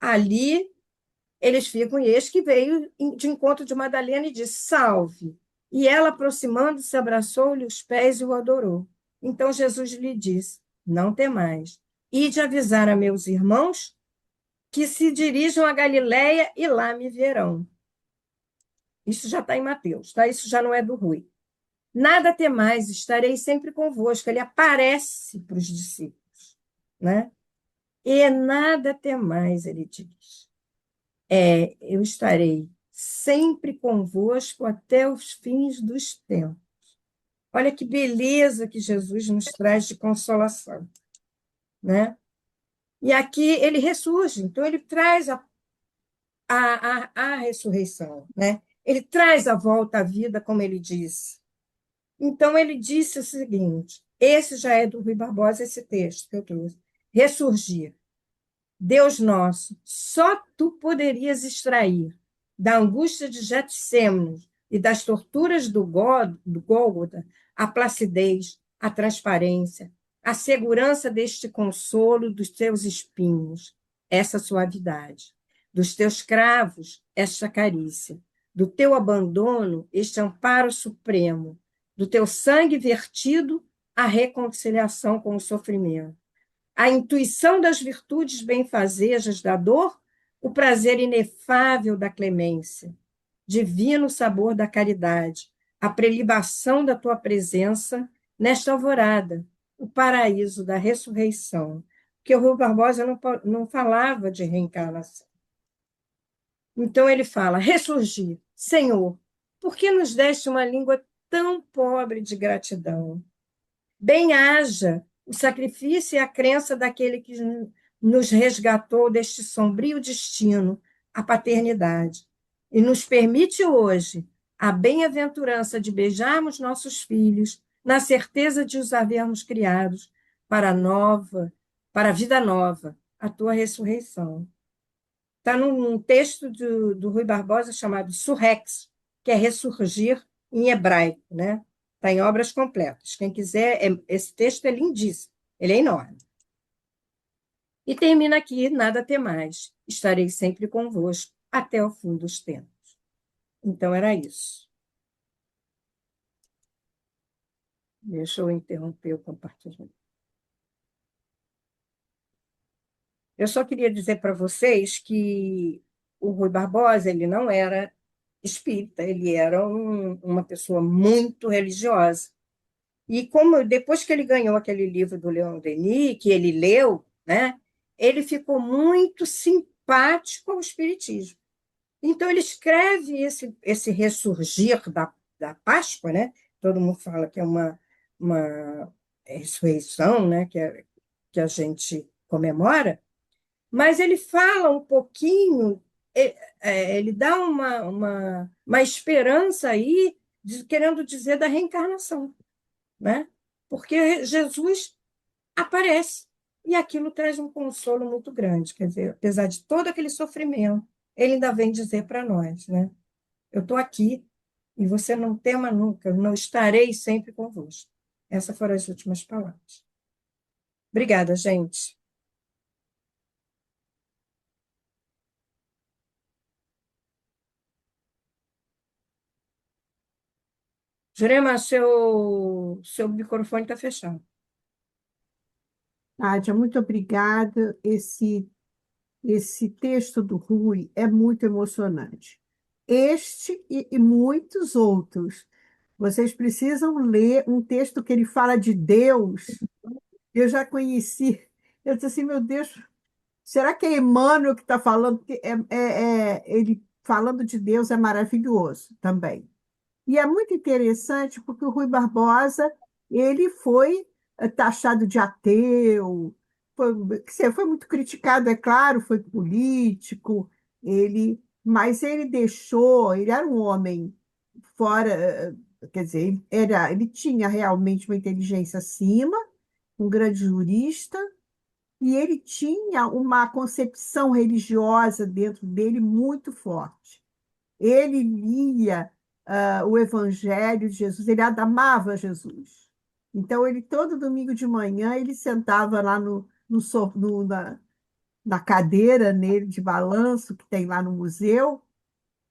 ali eles ficam, e eis que veio de encontro de Madalena e disse: salve. E ela, aproximando-se, abraçou-lhe os pés e o adorou. Então Jesus lhe disse: não temais, ide avisar a meus irmãos que se dirijam a Galiléia e lá me verão. Isso já está em Mateus, tá? Isso já não é do Rui. Nada temais, estarei sempre convosco. Ele aparece para os discípulos, né? E nada temais, ele diz. Eu estarei sempre convosco até os fins dos tempos. Olha que beleza que Jesus nos traz de consolação, né? E aqui ele ressurge, então ele traz a ressurreição, né? Ele traz a volta à vida, como ele disse. Então ele disse o seguinte: esse já é do Rui Barbosa, esse texto que eu trouxe. Ressurgir. Deus nosso, só tu poderias extrair da angústia de Getsêmanes e das torturas do Gólgota a placidez, a transparência, a segurança deste consolo dos teus espinhos, essa suavidade, dos teus cravos, esta carícia, do teu abandono, este amparo supremo, do teu sangue vertido, a reconciliação com o sofrimento, a intuição das virtudes benfazejas da dor, o prazer inefável da clemência, divino sabor da caridade, a prelibação da tua presença nesta alvorada, o paraíso da ressurreição. Porque o Rui Barbosa não falava de reencarnação. Então ele fala: ressurgir, Senhor, por que nos deste uma língua tão pobre de gratidão? Bem-haja o sacrifício e a crença daquele que nos resgatou deste sombrio destino, a paternidade, e nos permite hoje a bem-aventurança de beijarmos nossos filhos, na certeza de os havermos criados para a vida nova, a tua ressurreição. Está num texto do Rui Barbosa chamado Surrex, que é ressurgir em hebraico, né? Está em Obras Completas. Quem quiser, esse texto é lindíssimo, ele é enorme. E termina aqui: nada temais, estarei sempre convosco até o fim dos tempos. Então era isso. Deixa eu interromper o compartilhamento. Eu só queria dizer para vocês que o Rui Barbosa ele não era espírita, ele era uma pessoa muito religiosa. E como depois que ele ganhou aquele livro do Leon Denis, que ele leu, né, ele ficou muito simpático ao espiritismo. Então ele escreve esse ressurgir da Páscoa, né? Todo mundo fala que é uma ressurreição, né? Que a gente comemora, mas ele fala um pouquinho ele dá uma esperança aí, querendo dizer da reencarnação, né? Porque Jesus aparece e aquilo traz um consolo muito grande. Quer dizer, apesar de todo aquele sofrimento, ele ainda vem dizer para nós, né? Eu estou aqui e você não tema nunca, eu não estarei sempre convosco. Essas foram as últimas palavras. Obrigada, gente. Jurema, seu microfone está fechado. Nádia, muito obrigada. Esse texto do Rui é muito emocionante. Este e muitos outros. Vocês precisam ler um texto que ele fala de Deus. Eu já conheci. Eu disse assim, meu Deus, será que é Emmanuel que está falando? Porque ele falando de Deus é maravilhoso também. E é muito interessante porque o Rui Barbosa, ele foi taxado de ateu, quer dizer, foi muito criticado, é claro, foi político, mas ele deixou, ele era um homem fora, quer dizer, ele tinha realmente uma inteligência acima, um grande jurista, e ele tinha uma concepção religiosa dentro dele muito forte. Ele lia o Evangelho de Jesus, ele amava Jesus. Então, ele todo domingo de manhã, ele sentava lá na cadeira nele de balanço que tem lá no museu,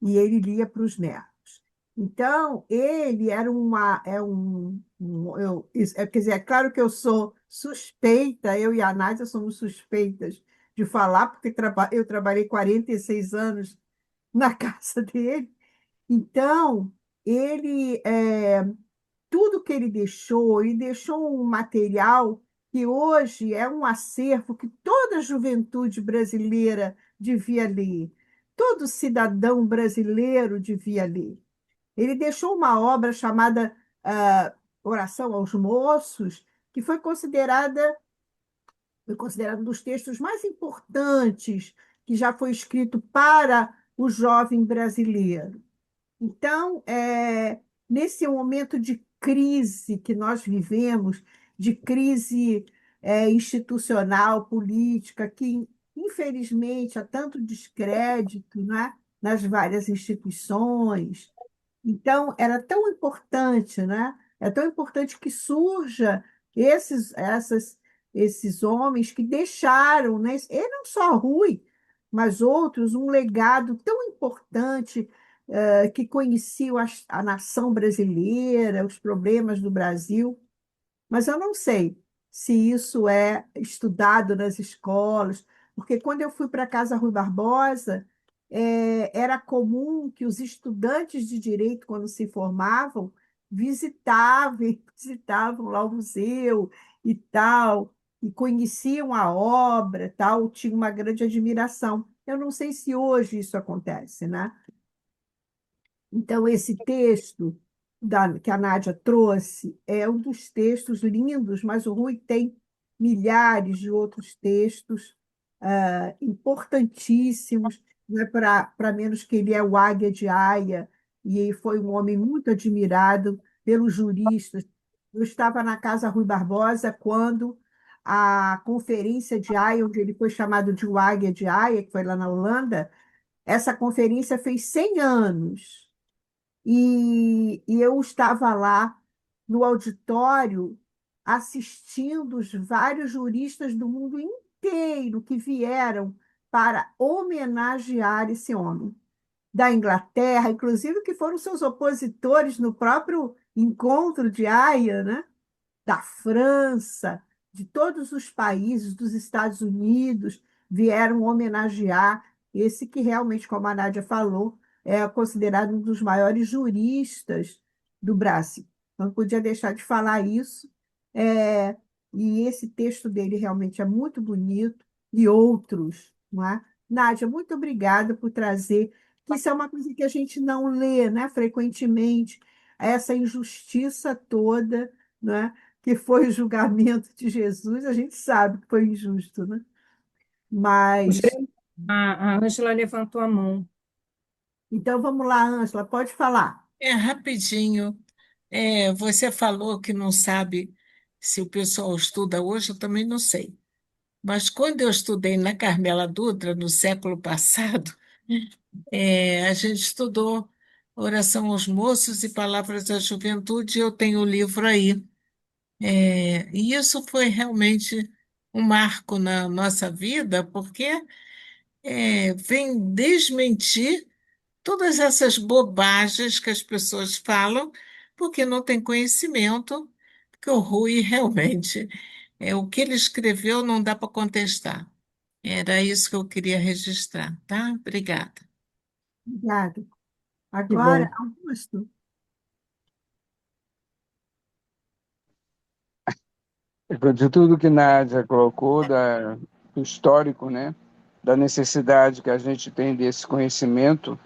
e ele lia para os netos. Então, ele era quer dizer, é claro que eu sou suspeita, eu e a Nádia somos suspeitas de falar, porque eu trabalhei 46 anos na casa dele. Então, tudo que ele deixou um material que hoje é um acervo que toda a juventude brasileira devia ler, todo cidadão brasileiro devia ler. Ele deixou uma obra chamada Oração aos Moços, que foi considerada um dos textos mais importantes que já foi escrito para o jovem brasileiro. Então, nesse momento de crise que nós vivemos, de crise institucional, política, que infelizmente há tanto descrédito, né, nas várias instituições, então, era tão importante, né? É tão importante que surja esses homens que deixaram, né? E não só Rui, mas outros, um legado tão importante, que conheciam a nação brasileira, os problemas do Brasil. Mas eu não sei se isso é estudado nas escolas, porque quando eu fui para a Casa Rui Barbosa, era comum que os estudantes de direito, quando se formavam, visitavam lá o museu e tal, e conheciam a obra, tal, tinham uma grande admiração. Eu não sei se hoje isso acontece, né? Então, esse texto que a Nádia trouxe é um dos textos lindos, mas o Rui tem milhares de outros textos importantíssimos, não é para menos que ele é o Águia de Aia, e foi um homem muito admirado pelos juristas. Eu estava na Casa Rui Barbosa quando a conferência de Haia, onde ele foi chamado de o Águia de Aia, que foi lá na Holanda, essa conferência fez 100 anos. E eu estava lá no auditório assistindo os vários juristas do mundo inteiro que vieram para homenagear esse homem. Da Inglaterra, inclusive que foram seus opositores no próprio encontro de Haia, né? Da França, de todos os países, dos Estados Unidos, vieram homenagear esse que realmente, como a Nádia falou, é considerado um dos maiores juristas do Brasil. Não podia deixar de falar isso. É, e esse texto dele realmente é muito bonito, e outros, não é? Nádia, muito obrigada por trazer, que isso é uma coisa que a gente não lê, né, frequentemente, essa injustiça toda, né? Que foi o julgamento de Jesus, a gente sabe que foi injusto, né? Mas Jurema, A Ângela levantou a mão. Então vamos lá, Ângela, pode falar. É rapidinho. Você falou que não sabe se o pessoal estuda hoje, eu também não sei. Mas quando eu estudei na Carmela Dutra, no século passado, a gente estudou Oração aos Moços e Palavras da Juventude, e eu tenho o livro aí. E isso foi realmente um marco na nossa vida, porque vem desmentir todas essas bobagens que as pessoas falam, porque não tem conhecimento, porque o Rui realmente, o que ele escreveu não dá para contestar. Era isso que eu queria registrar, tá? Obrigada. Obrigada. Que Agora, bom. Augusto. De tudo que Nádia colocou, do histórico, né, da necessidade que a gente tem desse conhecimento,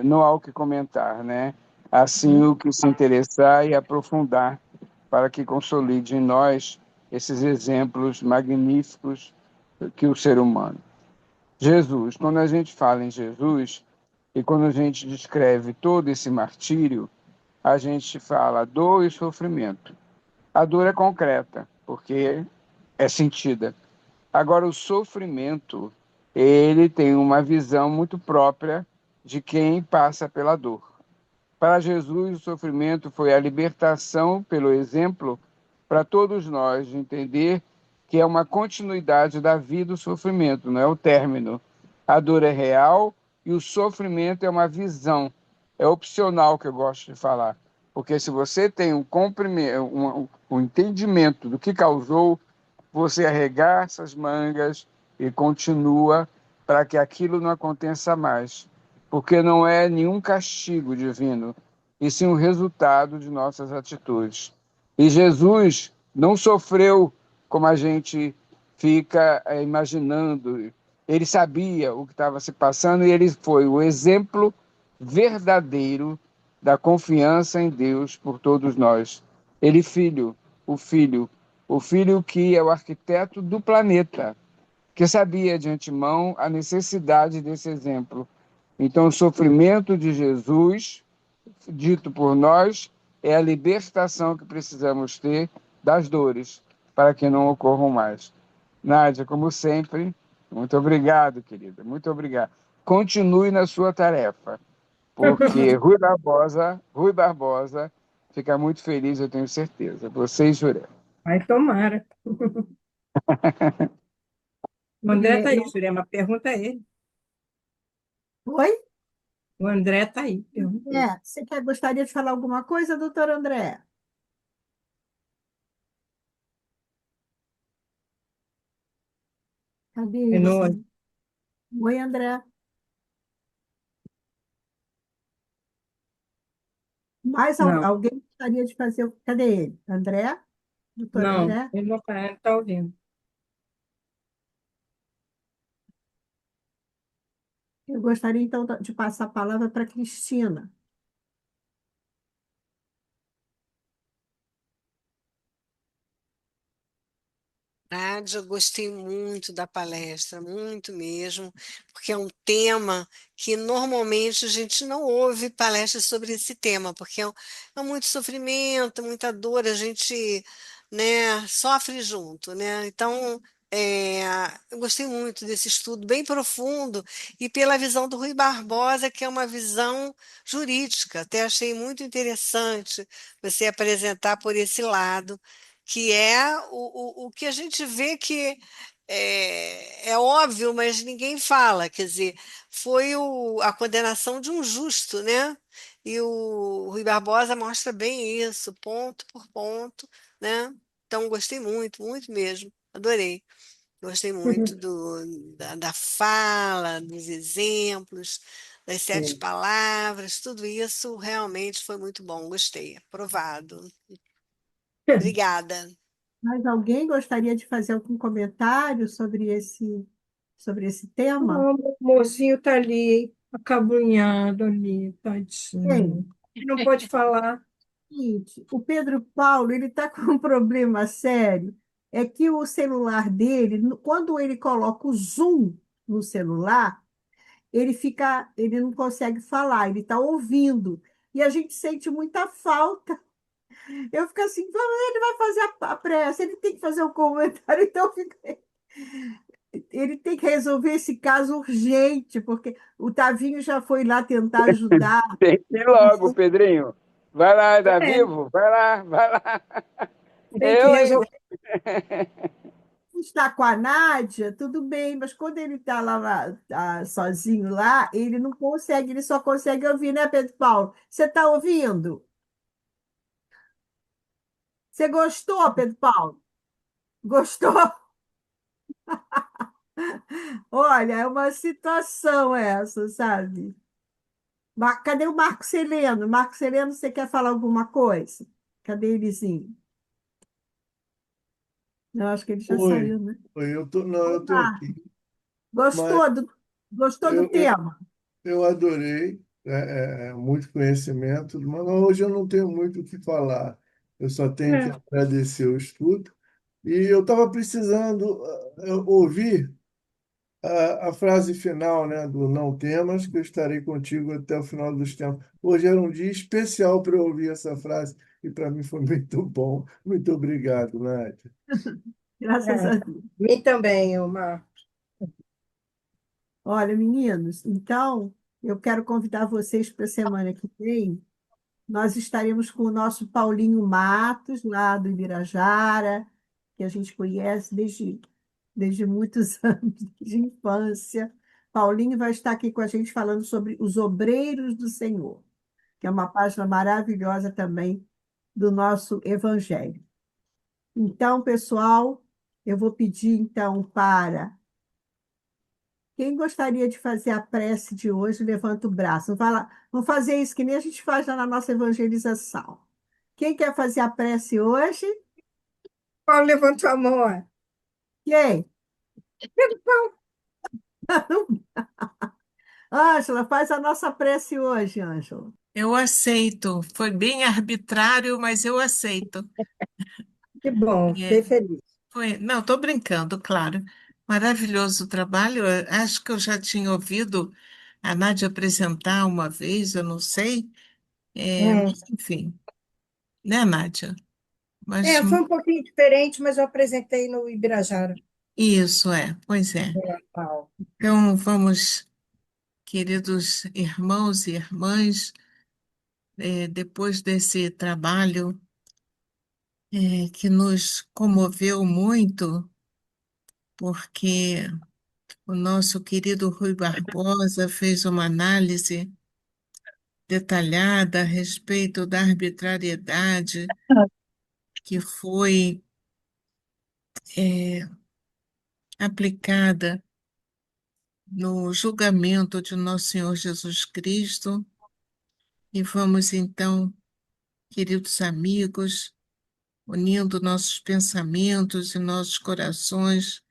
não há o que comentar, né? Assim, o que se interessar e aprofundar para que consolide em nós esses exemplos magníficos que o ser humano. Jesus, quando a gente fala em Jesus e quando a gente descreve todo esse martírio, a gente fala dor e sofrimento. A dor é concreta, porque é sentida. Agora, o sofrimento, ele tem uma visão muito própria de quem passa pela dor. Para Jesus, o sofrimento foi a libertação pelo exemplo para todos nós de entender que é uma continuidade da vida o sofrimento, não é o término. A dor é real e o sofrimento é uma visão, é opcional que eu gosto de falar. Porque se você tem um entendimento do que causou, você arregaça as mangas e continua para que aquilo não aconteça mais. Porque não é nenhum castigo divino, e sim o resultado de nossas atitudes. E Jesus não sofreu como a gente fica imaginando. Ele sabia o que estava se passando e ele foi o exemplo verdadeiro da confiança em Deus por todos nós. Ele, o filho, o filho que é o arquiteto do planeta, que sabia de antemão a necessidade desse exemplo. Então, o sofrimento de Jesus, dito por nós, é a libertação que precisamos ter das dores, para que não ocorram mais. Nádia, como sempre, muito obrigado, querida, muito obrigado. Continue na sua tarefa, porque Rui Barbosa fica muito feliz, eu tenho certeza. Você e Jurema. Vai, tomara. O André está É, aí, Jurema. Pergunta a ele. oi? O André está aí. Pergunta a ele. Você gostaria de falar alguma coisa, doutor André? Cadê ele? Continua. Oi, André. Mais Não, alguém gostaria de fazer? Cadê ele? André? Doutor não, André? ele não está ouvindo. Eu gostaria, então, de passar a palavra para Cristina. Nádia, eu gostei muito da palestra, muito mesmo, porque é um tema que normalmente a gente não ouve palestras sobre esse tema, porque é muito sofrimento, muita dor, a gente, né, sofre junto, né? Então, é, eu gostei muito desse estudo bem profundo e pela visão do Rui Barbosa, que é uma visão jurídica. Até achei muito interessante você apresentar por esse lado que é o que a gente vê que é óbvio, mas ninguém fala. Quer dizer, foi a condenação de um justo, né? E o Rui Barbosa mostra bem isso, ponto por ponto, né? Então, gostei muito, muito mesmo. Adorei. Gostei muito da fala, dos exemplos, das sete Sim. palavras, tudo isso realmente foi muito bom. Gostei. Aprovado. Obrigada. Mais alguém gostaria de fazer algum comentário sobre esse tema? O mocinho está ali, acabrunhado ali, Bem, tadinho. Ele não pode falar. seguinte, o Pedro Paulo ele está com um problema sério. É que o celular dele, quando ele coloca o zoom, no celular, ele não consegue falar, ele está ouvindo. E a gente sente muita falta. Eu fico assim, ele vai fazer a prece, ele tem que fazer o comentário, então ele tem que resolver esse caso urgente, porque o Tavinho já foi lá tentar ajudar. Tem que ir logo, Pedrinho. Vai lá, tá É, vivo? Vai lá, vai lá. tem que Eu, hein? resolver. Está com a Nádia, tudo bem, mas quando ele está sozinho lá, ele não consegue, ele só consegue ouvir, né, Pedro Paulo? Você está ouvindo? Você gostou, Pedro Paulo? Gostou? Olha, é uma situação essa, sabe? Cadê o Marco Celeno? Marco Celeno, você quer falar alguma coisa? Cadê elezinho? Eu acho que ele já Oi, saiu, né? oi, não, Ô, eu tô Marco, aqui, mas gostou do eu, eu, tema? eu adorei, muito conhecimento, mas hoje eu não tenho muito o que falar. Eu só tenho que É. agradecer o estudo. E eu estava precisando ouvir a frase final, né, do Não Temas, que eu estarei contigo até o final dos tempos. Hoje era um dia especial para eu ouvir essa frase e para mim foi muito bom. Muito obrigado, Nádia. Graças É. a Deus. Mim também, uma. Olha, meninos, então eu quero convidar vocês para a semana que vem. Nós estaremos com o nosso Paulinho Matos, lá do Ibirajara, que a gente conhece desde muitos anos de infância. Paulinho vai estar aqui com a gente falando sobre os obreiros do Senhor, que é uma página maravilhosa também do nosso Evangelho. Então, pessoal, eu vou pedir então para quem gostaria de fazer a prece de hoje, levanta o braço. Não vai lá, vamos fazer isso que nem a gente faz lá na nossa evangelização. Quem quer fazer a prece hoje? Paulo levantou a mão. Ó. Quem? Ângela, faz a nossa prece hoje, Ângela. Eu aceito. Foi bem arbitrário, mas eu aceito. Que bom, fiquei É, feliz. não, estou brincando, claro. Maravilhoso o trabalho. Eu acho que eu já tinha ouvido a Nádia apresentar uma vez, eu não sei. Hum. Mas, enfim, né, Nádia? Mas Foi um pouquinho diferente, mas eu apresentei no Ibirajara. isso é, pois é. Paulo. Então, vamos, queridos irmãos e irmãs, depois desse trabalho que nos comoveu muito, porque o nosso querido Rui Barbosa fez uma análise detalhada a respeito da arbitrariedade que foi eh, aplicada no julgamento de nosso Senhor Jesus Cristo. E vamos então, queridos amigos, unindo nossos pensamentos e nossos corações,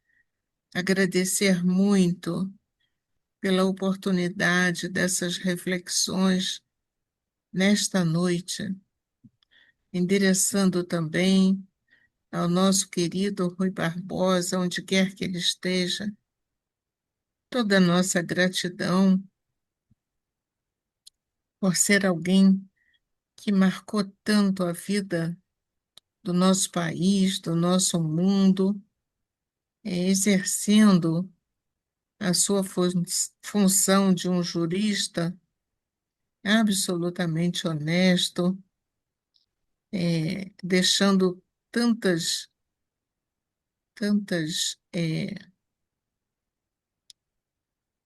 agradecer muito pela oportunidade dessas reflexões nesta noite, endereçando também ao nosso querido Rui Barbosa, onde quer que ele esteja, toda a nossa gratidão por ser alguém que marcou tanto a vida do nosso país, do nosso mundo, exercendo a sua função de um jurista absolutamente honesto, deixando tantas,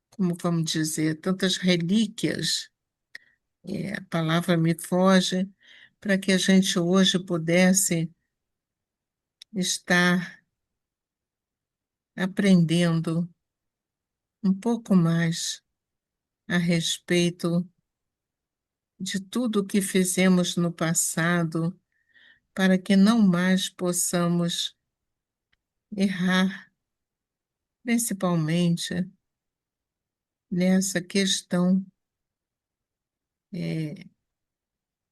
como vamos dizer, tantas relíquias, a palavra me foge, para que a gente hoje pudesse estar aprendendo um pouco mais a respeito de tudo o que fizemos no passado, para que não mais possamos errar, principalmente nessa questão eh,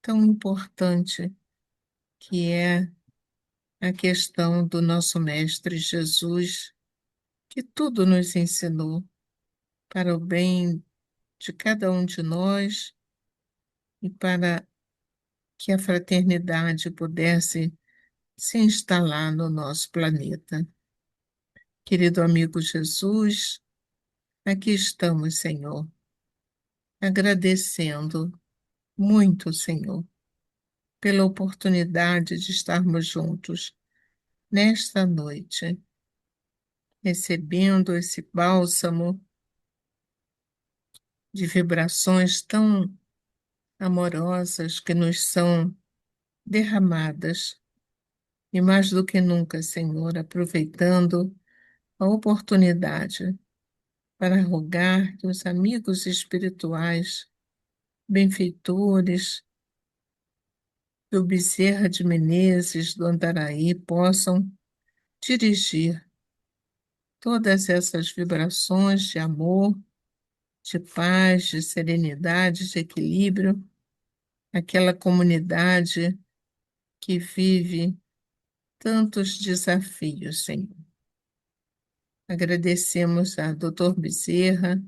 tão importante que é a questão do nosso Mestre Jesus, que tudo nos ensinou. para o bem de cada um de nós e para que a fraternidade pudesse se instalar no nosso planeta. Querido amigo Jesus, aqui estamos, Senhor, agradecendo muito, Senhor, pela oportunidade de estarmos juntos nesta noite, recebendo esse bálsamo de vibrações tão amorosas que nos são derramadas. E mais do que nunca, Senhor, aproveitando a oportunidade para rogar que os amigos espirituais, benfeitores do Bezerra de Menezes, do Andaraí, possam dirigir todas essas vibrações de amor, de paz, de serenidade, de equilíbrio, àquela comunidade que vive tantos desafios, Senhor. Agradecemos a Dr. Bezerra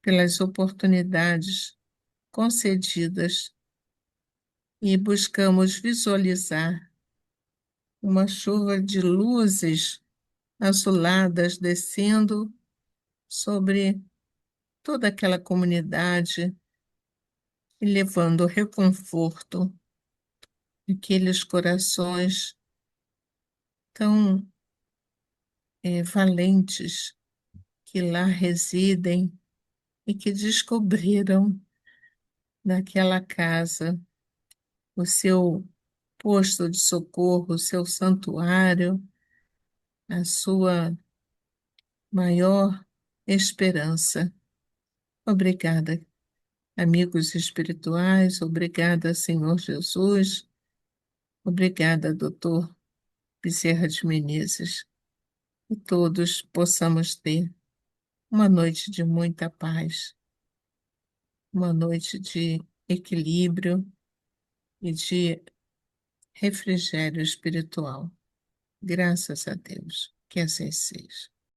pelas oportunidades concedidas e buscamos visualizar uma chuva de luzes azuladas descendo sobre toda aquela comunidade e levando reconforto àqueles corações tão valentes que lá residem e que descobriram naquela casa o seu posto de socorro, o seu santuário, a sua maior esperança. Obrigada, amigos espirituais, obrigada, Senhor Jesus, obrigada, Doutor Bezerra de Menezes, e todos possamos ter uma noite de muita paz, uma noite de equilíbrio e de refrigério espiritual. Graças a Deus, que assim seja.